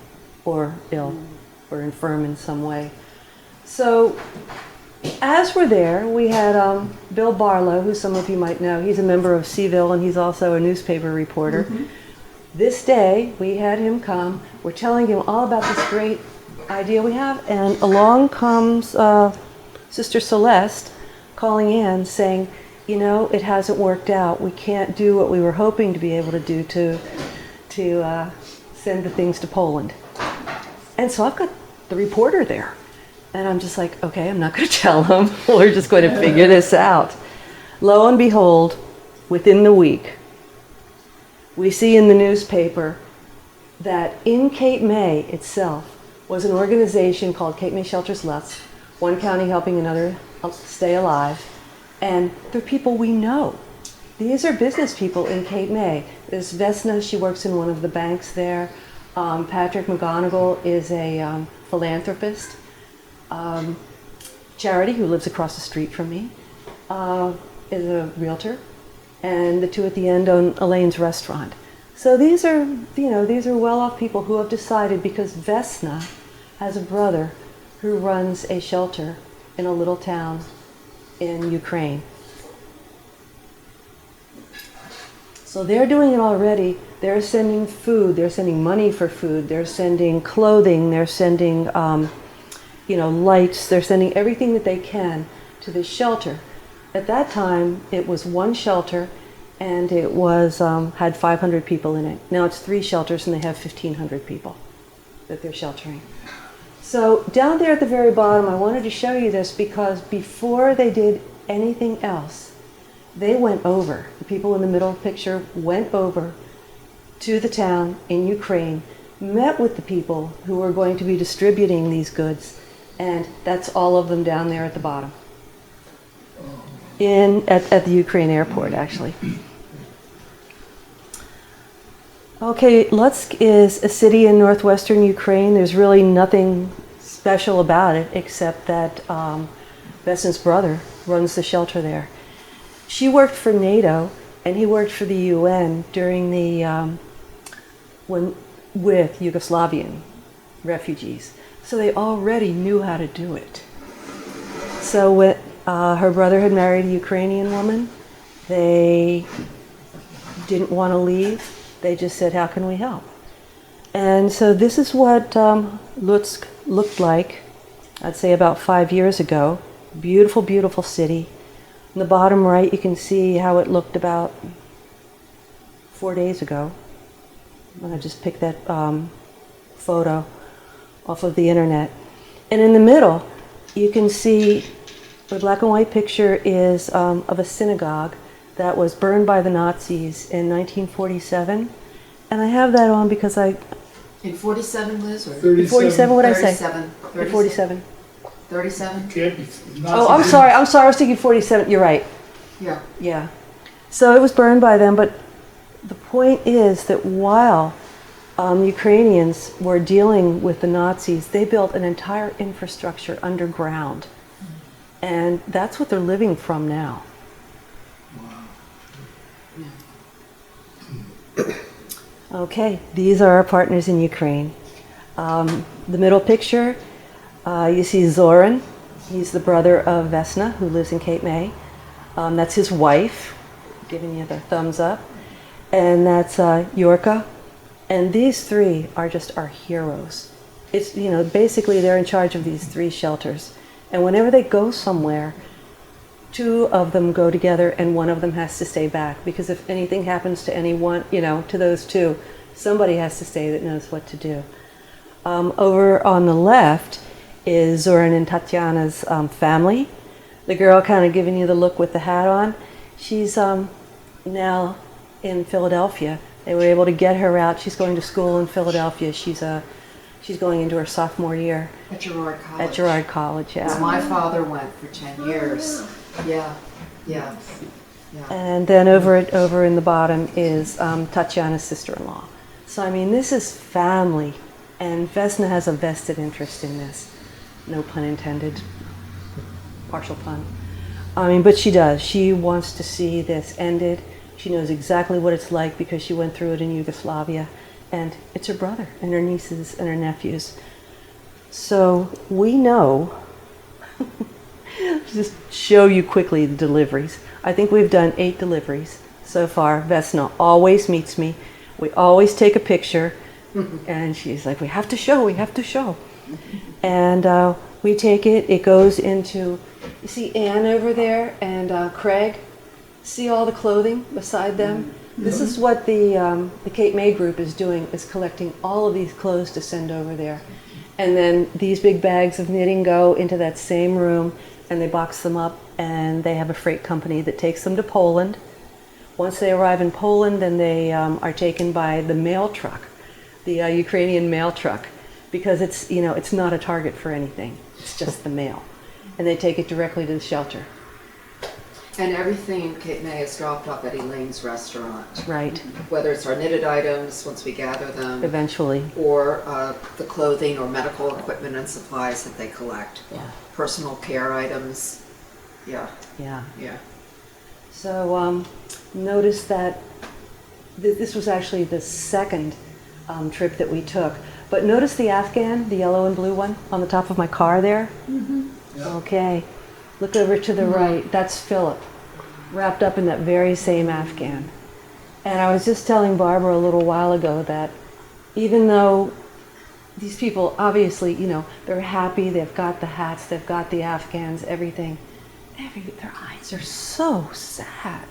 or ill or infirm in some way. So as we're there, we had Bill Barlow, who some of you might know. He's a member of Seaville, and he's also a newspaper reporter. This day, we had him come. We're telling him all about this great idea we have, and along comes Sister Celeste calling in saying, it hasn't worked out. We can't do what we were hoping to be able to do to send the things to Poland. And so I've got the reporter there. And I'm just like, okay, I'm not going to tell him. We're just going to figure this out. Lo and behold, within the week, we see in the newspaper that in Cape May itself was an organization called Cape May Shelters Less, one county helping another stay alive. And they're people we know. These are business people in Cape May. There's Vesna, she works in one of the banks there. Patrick McGonigal is a philanthropist. Charity, who lives across the street from me, is a realtor, and the two at the end own Elaine's restaurant. So these are well-off people who have decided, because Vesna has a brother who runs a shelter in a little town in Ukraine. So they're doing it already. They're sending food, they're sending money for food, they're sending clothing, they're sending lights, they're sending everything that they can to this shelter. At that time, it was one shelter, and it was had 500 people in it. Now it's 3 shelters, and they have 1,500 people that they're sheltering. So down there at the very bottom, I wanted to show you this because before they did anything else, they went over, the people in the middle picture went over to the town in Ukraine, met with the people who were going to be distributing these goods, and that's all of them down there at the bottom. At the Ukraine airport, actually. Okay, Lutsk is a city in northwestern Ukraine. There's really nothing special about it except that Vesna's brother runs the shelter there. She worked for NATO and he worked for the UN during the with Yugoslavian refugees. So they already knew how to do it. So when her brother had married a Ukrainian woman, they didn't want to leave. They just said, how can we help? And so this is what Lutsk looked like, I'd say about 5 years ago. Beautiful, beautiful city. In the bottom right, you can see how it looked about 4 days ago. And I just picked that photo off of the internet. And in the middle, you can see the black and white picture is of a synagogue that was burned by the Nazis in 1947. And I have that on because In 47, Liz, or? 47, what did I say? 37. 47. 37? Can't be. Oh, I'm sorry, I was thinking 47, you're right. Yeah. Yeah. So it was burned by them, but the point is that while Ukrainians were dealing with the Nazis, they built an entire infrastructure underground. And that's what they're living from now. Okay, these are our partners in Ukraine. The middle picture, you see Zoran. He's the brother of Vesna, who lives in Cape May. That's his wife, giving you the thumbs up. And that's Yorka. And these three are just our heroes. It's, basically they're in charge of these three shelters. And whenever they go somewhere, two of them go together and one of them has to stay back. Because if anything happens to anyone, to those two, somebody has to stay that knows what to do. Over on the left is Zoran and Tatiana's family. The girl kind of giving you the look with the hat on. She's now in Philadelphia. They were able to get her out. She's going to school in Philadelphia. She's going into her sophomore year. At Girard College. At Girard College, yeah. Because my father went for 10 years. Yeah. And then over in the bottom is Tatiana's sister-in-law. So, this is family. And Vesna has a vested interest in this. No pun intended. Partial pun. But she does. She wants to see this ended. She knows exactly what it's like because she went through it in Yugoslavia. And it's her brother and her nieces and her nephews. So we know, just show you quickly the deliveries. I think we've done 8 deliveries so far. Vesna always meets me. We always take a picture. And she's like, we have to show. And we take it. It goes into, you see Anne over there and Craig? See all the clothing beside them? This is what the Cape May group is doing, is collecting all of these clothes to send over there. And then these big bags of knitting go into that same room and they box them up and they have a freight company that takes them to Poland. Once they arrive in Poland, then they are taken by the mail truck, the Ukrainian mail truck, because it's not a target for anything. It's just the mail. And they take it directly to the shelter. And everything in Cape May is dropped off at Elaine's restaurant. Right. Whether it's our knitted items, once we gather them. Eventually. Or the clothing or medical equipment and supplies that they collect. Yeah. Personal care items. Yeah. So notice that this was actually the second trip that we took. But notice the Afghan, the yellow and blue one, on the top of my car there? Okay. Look over to the right. That's Philip, wrapped up in that very same Afghan. And I was just telling Barbara a little while ago that even though these people, obviously, they're happy, they've got the hats, they've got the Afghans, everything, their eyes are so sad.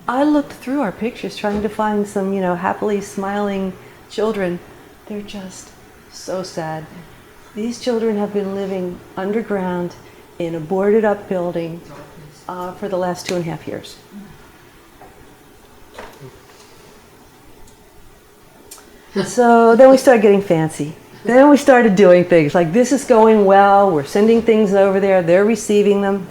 I looked through our pictures trying to find some, happily smiling children. They're just so sad. These children have been living underground in a boarded up building for the last 2.5 years. So then we started getting fancy. Then we started doing things like, this is going well, we're sending things over there, they're receiving them.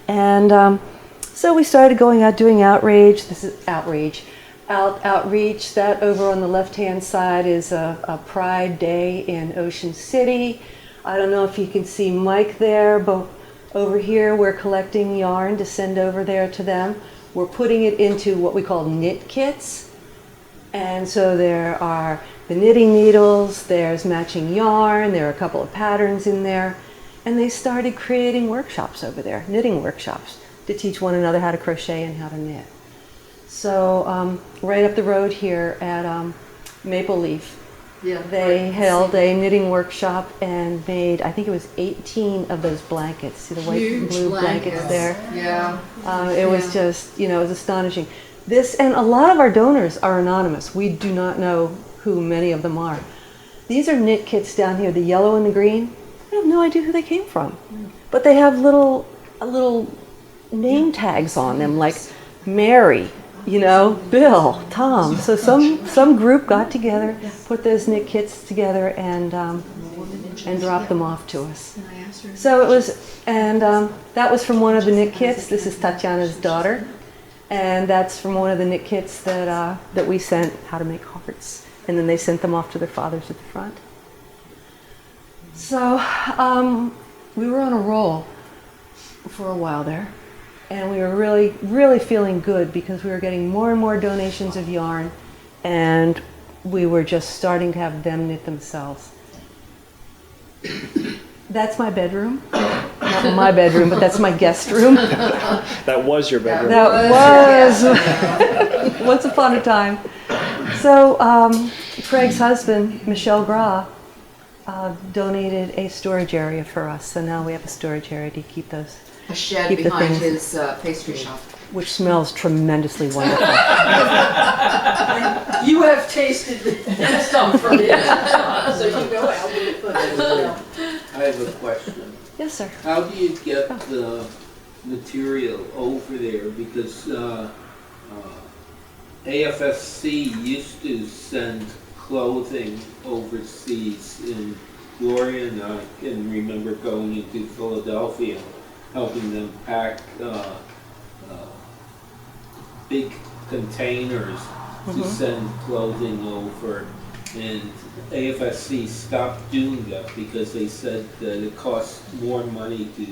And so we started going out doing outreach. This is outreach. Outreach, that over on the left-hand side is a Pride Day in Ocean City. I don't know if you can see Mike there, but over here we're collecting yarn to send over there to them. We're putting it into what we call knit kits. And so there are the knitting needles, there's matching yarn, there are a couple of patterns in there. And they started creating workshops over there, knitting workshops, to teach one another how to crochet and how to knit. So right up the road here at Maple Leaf, Yeah. they held a knitting workshop and made, I think it was 18 of those blankets. See the white and blue blankets there? Yeah. It was just, it was astonishing. This, and a lot of our donors are anonymous. We do not know who many of them are. These are knit kits down here, the yellow and the green. I have no idea who they came from. But they have little name tags on them, like Mary, Bill, Tom. So some group got together, put those knit kits together, and dropped them off to us. So it was, and that was from one of the knit kits. This is Tatiana's daughter, and that's from one of the knit kits that we sent how to make hearts, and then they sent them off to their fathers at the front. So we were on a roll for a while there. And we were really, really feeling good because we were getting more and more donations of yarn, and we were just starting to have them knit themselves. That's my bedroom. Not my bedroom, but that's my guest room. That was your bedroom. That was once upon a time. So Craig's husband, Michelle Gra, donated a storage area for us. So now we have a storage area to keep those. A shed Keep the behind things. his pastry shop. Which smells tremendously wonderful. You have tasted some from it, so you know how we put it. I have a question. Yes, sir. How do you get the material over there? Because AFSC used to send clothing overseas, and Gloria and I can remember going into Philadelphia, helping them pack big containers to send clothing over, and AFSC stopped doing that because they said that it costs more money to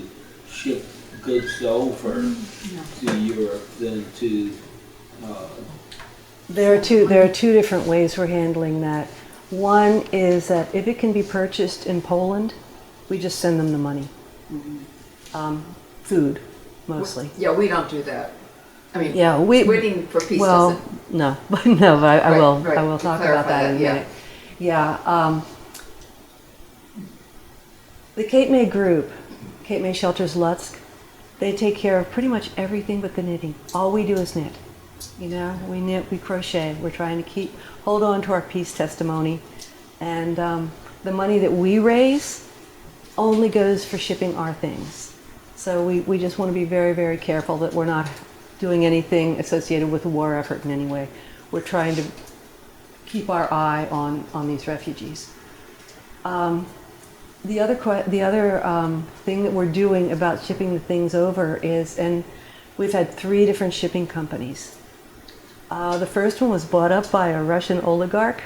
ship goods over to Europe than to There are two different ways we're handling that. One is that if it can be purchased in Poland, we just send them the money. Food, mostly. Yeah, we don't do that. I mean, Yeah, waiting for peace doesn't. no, but I will Right, talk clarify about that in a that, minute. Yeah, the Cape May group, Cape May Shelters Lutsk, they take care of pretty much everything but the knitting. All we do is knit. We knit, we crochet. We're trying to hold on to our peace testimony, and the money that we raise only goes for shipping our things. So we just want to be very, very careful that we're not doing anything associated with the war effort in any way. We're trying to keep our eye on these refugees. The other thing that we're doing about shipping the things over is, and we've had 3 different shipping companies. The first one was bought up by a Russian oligarch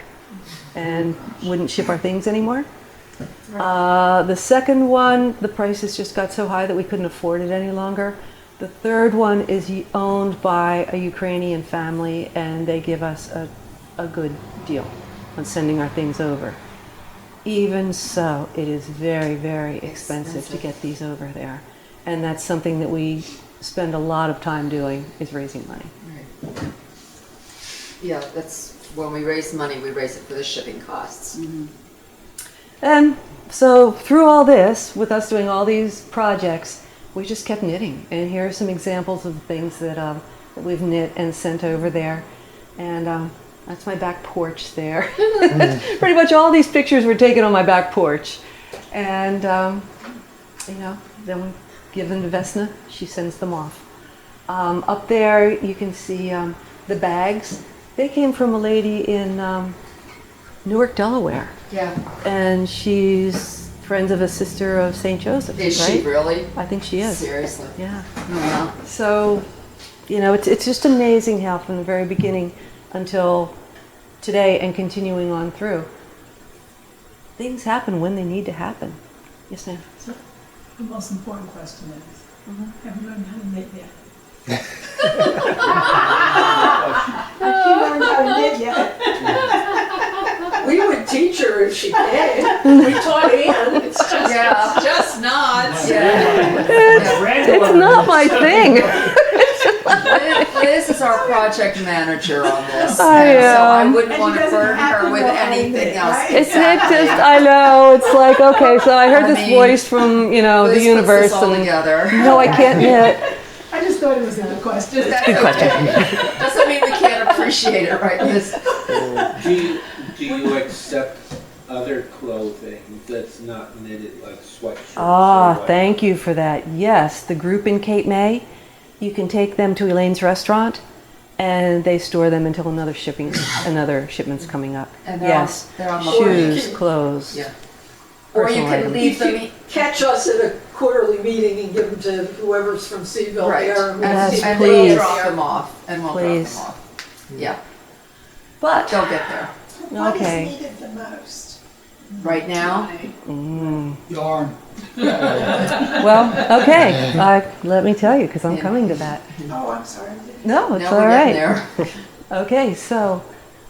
and wouldn't ship our things anymore. The second one, the prices just got so high that we couldn't afford it any longer. The third one is owned by a Ukrainian family, and they give us a good deal on sending our things over. Even so, it is very, very expensive to get these over there. And that's something that we spend a lot of time doing, is raising money. Right. Yeah, that's when we raise money, we raise it for the shipping costs. And so through all this, with us doing all these projects, we just kept knitting. And here are some examples of things that we've knit and sent over there. And that's my back porch there. Pretty much all these pictures were taken on my back porch. And, then we give them to Vesna. She sends them off. Up there, you can see the bags. They came from a lady in Newark, Delaware. Yeah. And she's friends of a sister of St. Joseph, Is right? she really? I think she is. Seriously? Yeah. Yeah. So, it's just amazing how from the very beginning until today and continuing on through, things happen when they need to happen. Yes, ma'am. So the most important question is, have you learned how to knit yet? Have you learned how to knit yet? she can. We taught Ann. It's just, Yeah. it's just not. Yeah. It's not my thing. Liz is our project manager on this, I and so I am. wouldn't And want she to doesn't burden have her to with know anything anything, else. right? Isn't it Exactly. just, I know, it's like, okay, so I heard I this mean, voice from, you know, Liz the puts universe this all and, together. no, I can't knit. I just thought it was a good question. That's okay. Doesn't mean we can't appreciate it, right, Liz? Do you accept other clothing that's not knitted, like sweatshirts? Ah, or what? thank you for that. Yes, the group in Cape May, you can take them to Elaine's restaurant and they store them until another shipment's coming up. And they're Yes, on the shoes, clothes. Yeah. Or you personal can items. leave them. Catch us at a quarterly meeting and give them to whoever's from Seaville Right. there. And Yes, and please. we'll drop them off, and we'll Please. drop them off. Yeah, But, they'll get there. okay. needed the most? Right now, Yarn. Well, okay, let me tell you, because I'm coming to that. Oh, I'm sorry. No, it's now all we're right. getting there. Okay, so,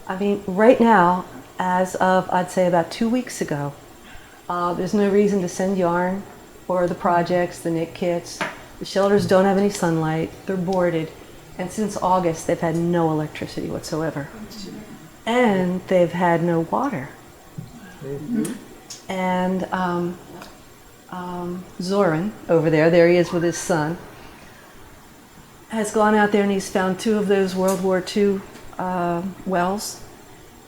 I mean, right now, as of, I'd say about 2 weeks ago, there's no reason to send yarn or the projects, the knit kits. The shelters don't have any sunlight, they're boarded, and since August, they've had no electricity whatsoever. And they've had no water. And Zoran, over there he is with his son, has gone out there and he's found 2 of those World War II wells,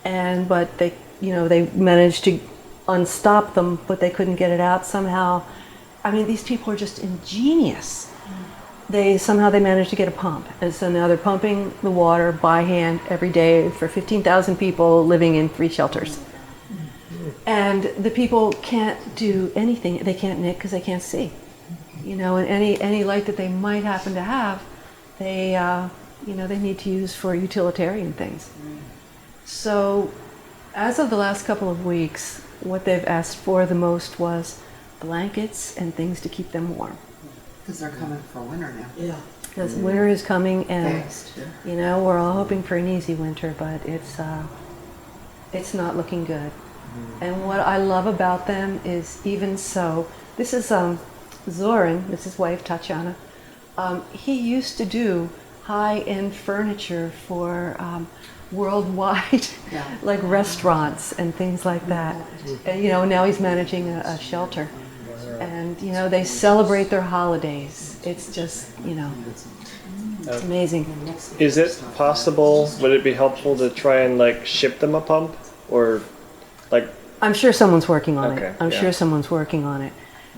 but they managed to unstop them, but they couldn't get it out somehow. I mean, these people are just ingenious. Somehow they managed to get a pump, and so now they're pumping the water by hand every day for 15,000 people living in 3 shelters. And the people can't do anything. They can't knit because they can't see. And any light that they might happen to have, they need to use for utilitarian things. So, as of the last couple of weeks, what they've asked for the most was blankets and things to keep them warm. Because they're coming for winter now. Yeah. Because winter is coming, and Fast. we're all hoping for an easy winter, but it's not looking good. And what I love about them is, even so, this is Zoran, this is his wife Tatiana. He used to do high-end furniture for worldwide, like restaurants and things like that. And now he's managing a shelter, and they celebrate their holidays. It's just it's amazing. Is it possible, would it be helpful to try and like ship them a pump? Or like, I'm sure someone's working on Okay, it. I'm yeah. sure someone's working on it.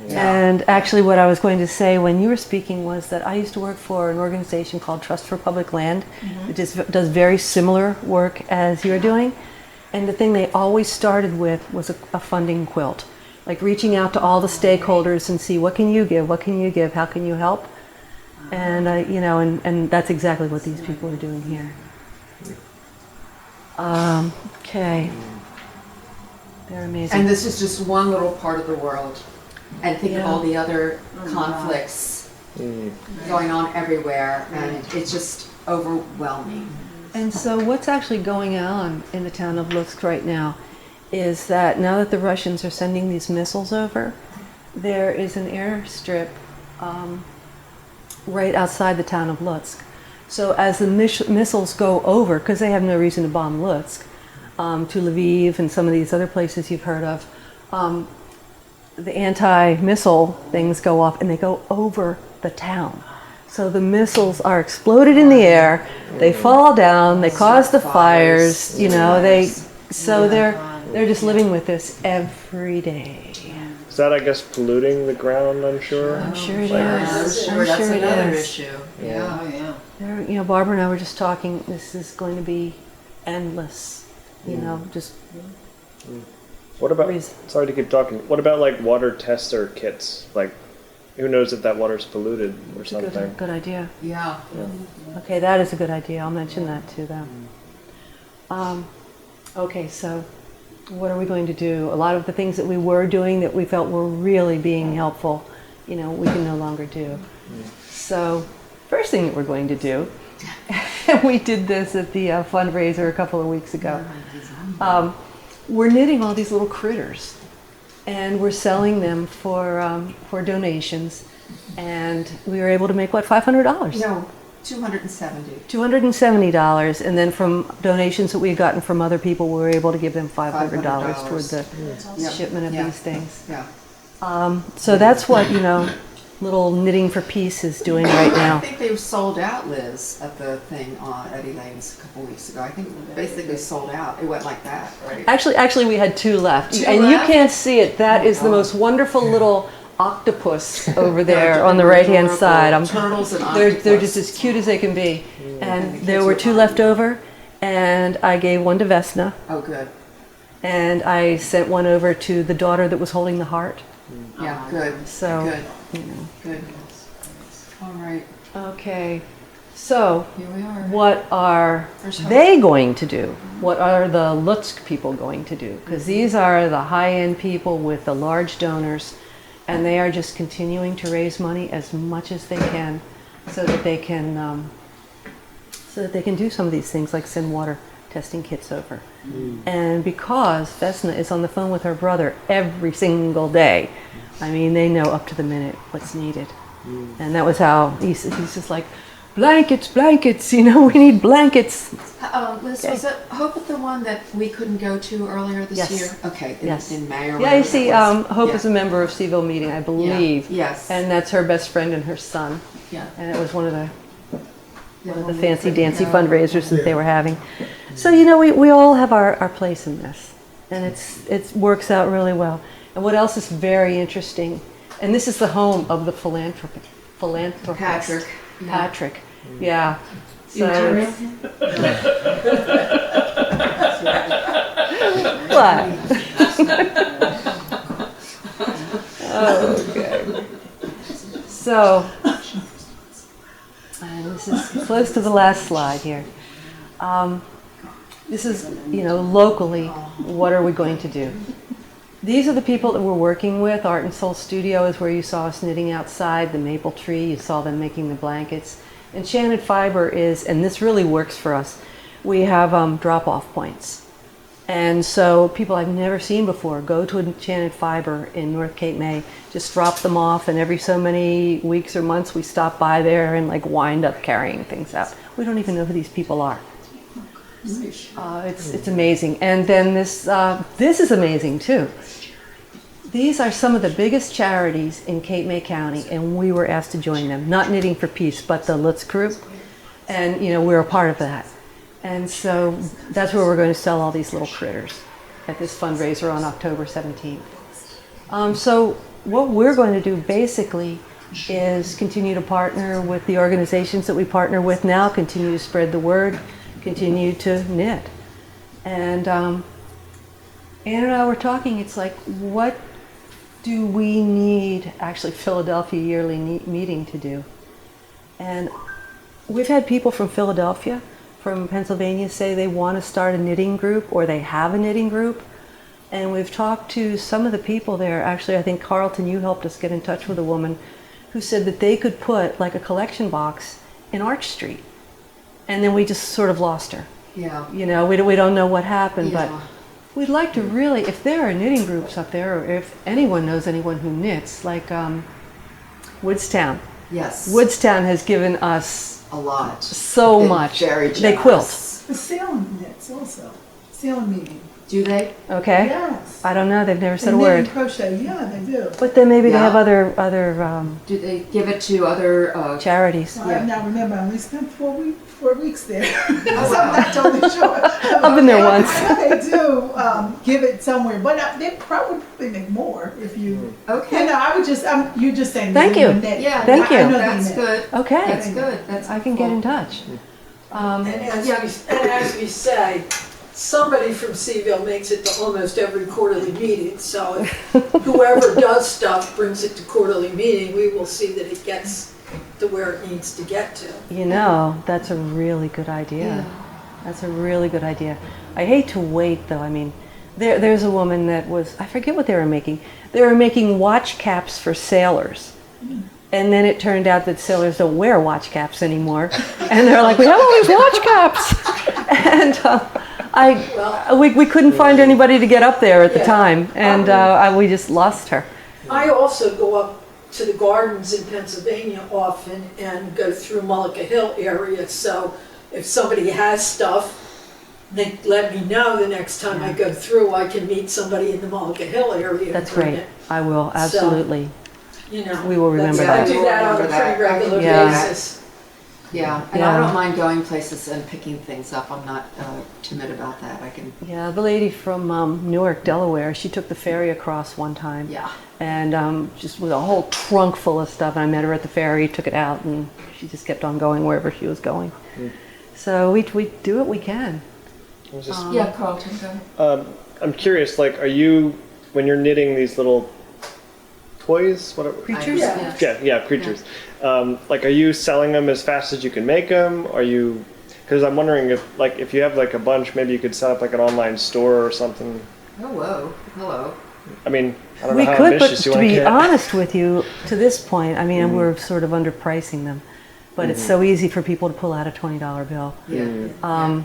Yeah. And actually what I was going to say when you were speaking was that I used to work for an organization called Trust for Public Land, which does very similar work as you're doing. And the thing they always started with was a funding quilt, like reaching out to all the stakeholders and see, what can you give, how can you help? And and that's exactly what these people are doing here. Okay. They're amazing. And this is just one little part of the world. And think of all the other conflicts going on everywhere, and it's just overwhelming. And so what's actually going on in the town of Lutsk right now is that now that the Russians are sending these missiles over, there is an airstrip right outside the town of Lutsk. So as the missiles go over, because they have no reason to bomb Lutsk, to Lviv and some of these other places you've heard of, the anti-missile things go off and they go over the town. So the missiles are exploded in the air, they fall down, they cause the fires, they're just living with this every day. is that, I guess, polluting the ground, I'm sure? I'm sure it Like- is. I'm That's sure it another is. issue. Yeah. Oh, yeah. There, Barbara and I were just talking, this is going to be endless, just What about, reason. sorry to keep talking, what about like water tester kits? Like, who knows if that water's polluted or something? good idea. Yeah. Okay, that is a good idea. I'll mention that to them. Okay, so what are we going to do? A lot of the things that we were doing that we felt were really being helpful, we can no longer do. So, first thing that we're going to do, and we did this at the fundraiser a couple of weeks ago. we're knitting all these little critters, and we're selling them for donations, and we were able to make what, $500? No, 270. $270, and then from donations that we had gotten from other people, we were able to give them $500 toward the Yep. shipment of Yeah. these things. Yeah. So that's what, little Knitting for Peace is doing right I now. think they were sold out, Liz, at the thing on Eddie Lane's a couple weeks ago. I think basically sold out. It went like that, right? Actually, we had 2 left, Two and left? you can't see it. That is the Oh. most wonderful little octopus over there They're on the right-hand adorable. side. Turtles and They're octopus. just as cute as they can be. And And the there kids were were 2 buying left them. over, and I gave one to Vesna, Oh, good. and I sent one over to the daughter that was holding the heart. Yeah, good. So, Good, good. All right, Okay, so here we are. what are There's hope. they going to do? What are the Lutsk people going to do? Because these are the high-end people with the large donors, and they are just continuing to raise money as much as they can, so that they can do some of these things, like send water testing kits over. And because Vesna is on the phone with her brother every single day, I mean, they know up to the minute what's needed. And that was how he's just like, blankets, we need blankets. Liz, was it Hope at the one that we couldn't go to earlier this Yes. year? Okay, Yes. in May or Yeah, whatever you see, that was. Hope Yeah. is a member of Seaville meeting, I believe. Yes. And that's her best friend and her son. Yeah. And it was one of the Yeah, one of the when we fancy couldn't dancy go. fundraisers that they were having. So, we all have our place in this. And it works out really well. And what else is very interesting, and this is the home of the philanthropist. Patrick. Yeah. Patrick, yeah. So You what? Okay. So, and this is close to the last slide here. This is, locally, what are we going to do? These are the people that we're working with. Art and Soul Studio is where you saw us knitting outside, the maple tree, you saw them making the blankets. Enchanted Fiber is, and this really works for us, we have drop-off points. And so people I've never seen before go to Enchanted Fiber in North Cape May, just drop them off, and every so many weeks or months we stop by there and wind up carrying things out. We don't even know who these people are. It's amazing. And then this is amazing too. These are some of the biggest charities in Cape May County, and we were asked to join them. Not Knitting for Peace, but the Lutz Group. And we're a part of that. And so that's where we're going to sell all these little critters at this fundraiser on October 17th. So what we're going to do basically is continue to partner with the organizations that we partner with now, continue to spread the word, continue to knit. And Ann and I were talking, it's like, what do we need actually Philadelphia yearly meeting to do? And we've had people from Philadelphia, from Pennsylvania say they want to start a knitting group, or they have a knitting group. And we've talked to some of the people there. Actually, I think Carlton, you helped us get in touch with a woman who said that they could put a collection box in Arch Street. And then we just sort of lost her. Yeah. We don't know what happened, Yeah. but we'd like to really, if there are knitting groups up there, or if anyone knows anyone who knits, like Woodstown. Yes. Woodstown has given us A lot. so Been much. very They quilt. generous. The Salem knits also. Salem meeting. Do they? Okay. Yes. I don't know. They've never said They a knit and word. crochet. Yeah, they do. But then maybe they Yeah. have other Do they give it to other, charities. So I now remember I only spent 4 weeks there. So I'm not totally sure. I've been there once. I know they do give it somewhere, but they probably make more if you. okay. I would just, you just saying. Thank you. Yeah, Thank I you. know they That's knit. good. Okay. That's good. That's I can get in helpful. touch. And as we say, somebody from Seaville makes it to almost every quarterly meeting. So if whoever does stuff brings it to quarterly meeting, we will see that it gets to where it needs to get to. That's a really good idea. Yeah. That's a really good idea. I hate to wait though. I mean, there's a woman that was, I forget what they were making. They were making watch caps for sailors. And then it turned out that sailors don't wear watch caps anymore. And they're like, we have all these watch caps. And Well- we couldn't find anybody to get up there at the Yeah. time, and we just lost her. I also go up to the gardens in Pennsylvania often and go through Mullica Hill area, so if somebody has stuff, they let me know the next time I go through, I can meet somebody in the Mullica Hill area. and That's bring great. it. I will, absolutely. You know. We will remember I that. do that on a Remember that. pretty regular Yeah. basis. Yeah, and Yeah. I don't mind going places and picking things up. I'm not timid about that. I can, Yeah, the lady from Newark, Delaware, she took the ferry across one time. yeah. And just with a whole trunk full of stuff. I met her at the ferry, took it out, and she just kept on going wherever she was going. So we do what we can. I was just- Yeah, Carlton, go ahead. I'm curious, like, are you, when you're knitting these little toys, whatever? Creatures? Yeah. Creatures. Like, are you selling them as fast as you can make them? Are you, because I'm wondering if you have like a bunch, maybe you could set up like an online store or something. Oh, whoa, hello. I mean, I don't We know how could, but ambitious you to want to be get. honest with you, to this point, I mean, we're sort of underpricing them. But it's so easy for people to pull out a $20 bill. Yeah.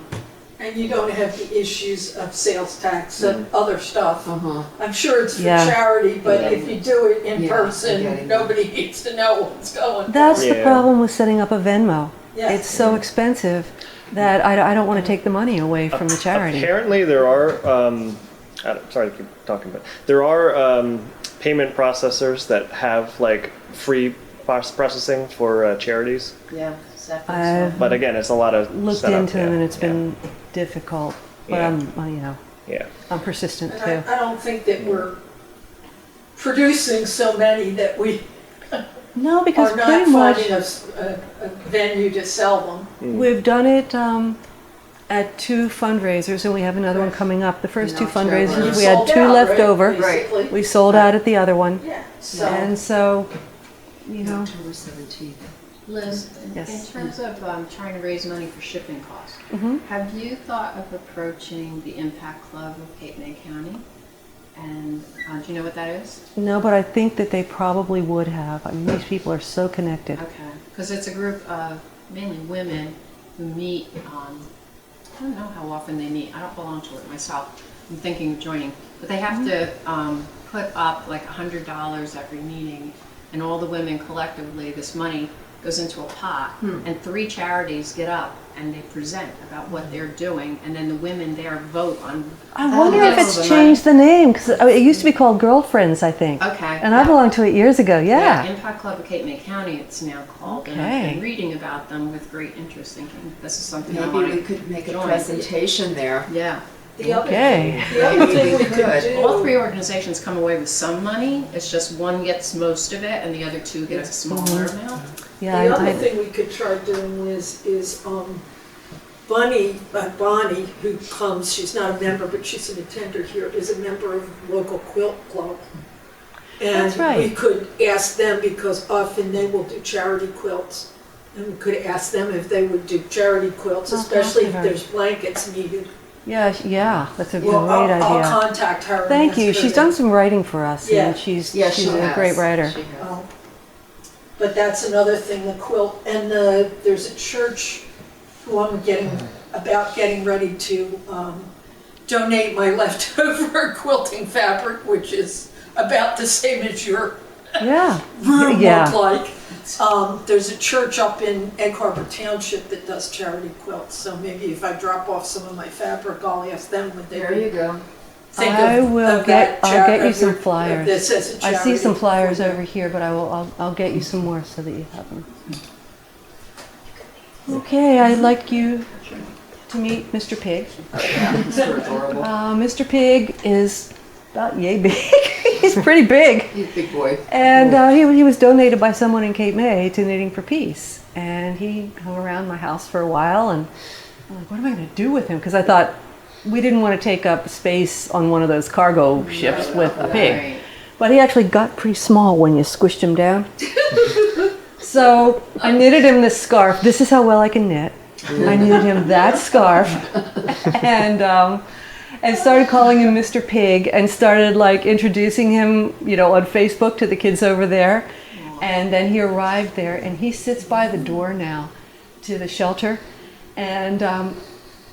And you don't have the issues of sales tax and other stuff. Uh-huh. I'm sure it's for Yeah. charity, but if you do it in Yeah, person, getting nobody needs to know what's going on. That's the Yeah. problem with setting up a Venmo. Yeah. It's so expensive that I don't want to take the money away from the charity. Apparently, there are. Sorry to keep talking, but there are payment processors that have like free processing for charities. Yeah, I've But again, it's a lot of looked setup, into them yeah, and it's yeah, been difficult. But Yeah. I'm I'm persistent And too. I don't think that we're producing so many that we No, because are not pretty much finding a venue to sell them. we've done it at 2 fundraisers, and we have another one coming up. The first In 2 October. fundraisers, You we had sold 2 out, left right? over. Basically. We sold out at the other one, Yeah, so, and so October 17th. Liz, Yes. in terms of trying to raise money for shipping costs, Mhm. have you thought of approaching the Impact Club of Cape May County? And do you know what that is? no, but I think that they probably would have. I mean, these people are so connected. Okay, because it's a group of mainly women who meet, I don't know how often they meet. I don't belong to it myself. I'm thinking of joining. But they have to put up like $100 every meeting, and all the women collectively, this money goes into a pot, and 3 charities get up and they present about what they're doing, and then the women there vote on. I wonder if gets it's the changed the name, because it used to be called Girlfriends, I think. money. Okay. And I belonged to it years ago, yeah. Impact Club of Cape May County, it's now called. And I've Okay. been reading about them with great interest, thinking this is something I Maybe want we to could make a join. presentation there. Yeah. the other Okay. thing, the other Maybe thing we we could could. do. All 3 organizations come away with some money. It's just one gets most of it and the other 2 get a smaller amount. Yeah, The other I, thing we could try doing is Bonnie, who comes, she's not a member, but she's an attender here, is a member of the local quilt club. And That's right. we could ask them, because often they will do charity quilts. And we could ask them if they would do charity quilts, I'll especially talk to if her. there's blankets needed. yeah, that's a Well, great I'll idea. contact her. and Thank ask you. her She's to- done some writing for us, Yeah. and she's Yeah, she a has. great writer. She has. But that's another thing, the quilt, and there's a church who I'm getting ready to donate my leftover quilting fabric, which is about the same as your Yeah. room Yeah. look like. There's a church up in Egg Harbor Township that does charity quilts, so maybe if I drop off some of my fabric, I'll ask them what they There you would go. think I of will of get. that I'll get you of some your- flyers. of this as a I see charity some flyers for you. over here, but I'll get you some more so that you have them. Okay, I'd like you to meet Mr. Pig. They're adorable. Mr. Pig is about yay big. He's pretty big. He's a big boy. And he was donated by someone in Cape May to Knitting for Peace. And he hung around my house for a while, and I'm like, what am I going to do with him? Because I thought we didn't want to take up space on one of those cargo ships with a pig. Right. But he actually got pretty small when you squished him down. So I knitted him this scarf. This is how well I can knit. I knitted him that scarf, and started calling him Mr. Pig, and started like introducing him, on Facebook to the kids over there. And then he arrived there, and he sits by the door now to the shelter, and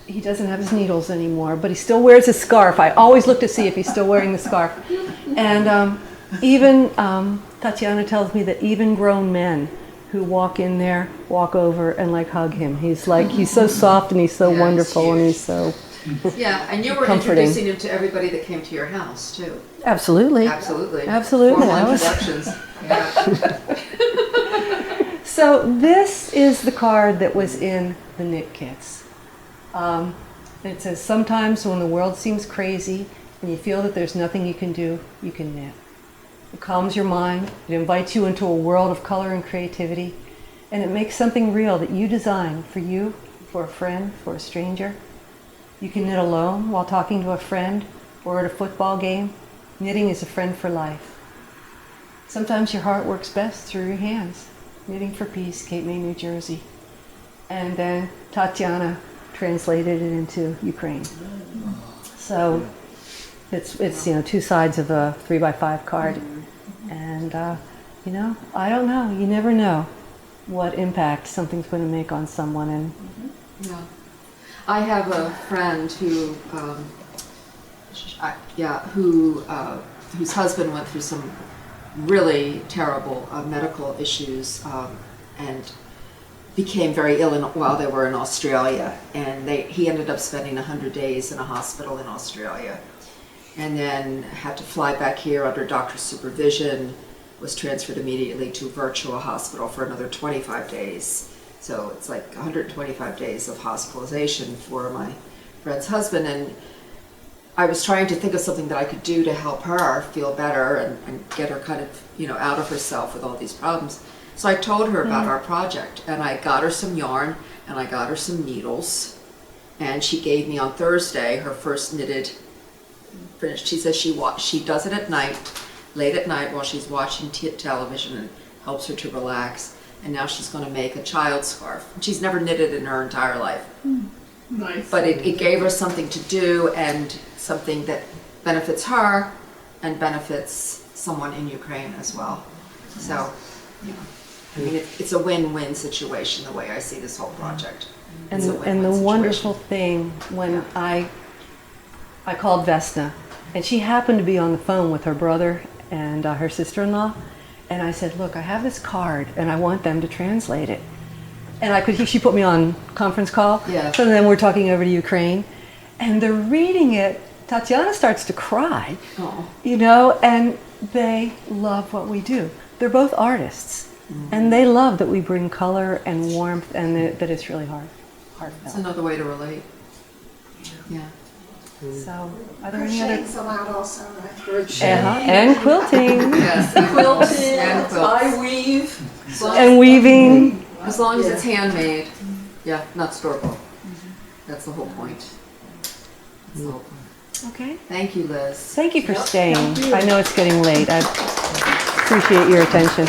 he doesn't have his needles anymore, but he still wears his scarf. I always look to see if he's still wearing the scarf. And even Tatiana tells me that even grown men who walk in there walk over and like hug him. He's so soft and he's so Yeah, wonderful and he's he's so Yeah, and you were comforting. introducing him to everybody that came to your house, too. Absolutely. Absolutely. Absolutely. Formal I was- introductions. Yeah. So this is the card that was in the knit kits. It says, sometimes when the world seems crazy and you feel that there's nothing you can do, you can knit. It calms your mind, it invites you into a world of color and creativity, and it makes something real that you design for you, for a friend, for a stranger. You can knit alone while talking to a friend or at a football game. Knitting is a friend for life. Sometimes your heart works best through your hands. Knitting for Peace, Cape May, New Jersey. And then Tatiana translated it into Ukraine. So it's two sides of a 3x5 card. And I don't know. You never know what impact something's going to make on someone. And Yeah. I have a friend who, whose husband went through some really terrible medical issues and became very ill while they were in Australia. And he ended up spending 100 days in a hospital in Australia. And then had to fly back here under doctor's supervision, was transferred immediately to a virtual hospital for another 25 days. So it's like 125 days of hospitalization for my friend's husband. And I was trying to think of something that I could do to help her feel better and get her kind of, out of herself with all these problems. So I told her about our project, and I got her some yarn and I got her some needles. And she gave me on Thursday her first knitted finished. She says she does it at night, late at night while she's watching television, and helps her to relax. And now she's going to make a child scarf. She's never knitted in her entire life. Nice. But it gave her something to do and something that benefits her and benefits someone in Ukraine as well. So, it's a win-win situation the way I see this whole project. And It's a the win-win situation. wonderful thing when I called Vesna, and she happened to be on the phone with her brother and her sister-in-law, and I said, look, I have this card and I want them to translate it. And she put me on conference call. Yeah. So then we're talking over to Ukraine, and they're reading it. Tatiana starts to cry, Oh. and they love what we do. They're both artists, and they love that we bring color and warmth, and that it's really It's heartfelt. another way to relate. Yeah. So, are there any other? Crocheting's allowed also, right? Crocheting, And quilting, Yes. quilting, And quilts. I weave. and weaving. As long as it's handmade. Yeah, not store-bought. That's the whole point. That's the whole point. Okay. Thank you, Liz. Thank you for Yep, staying. thank you. I know it's getting late. I appreciate your attention.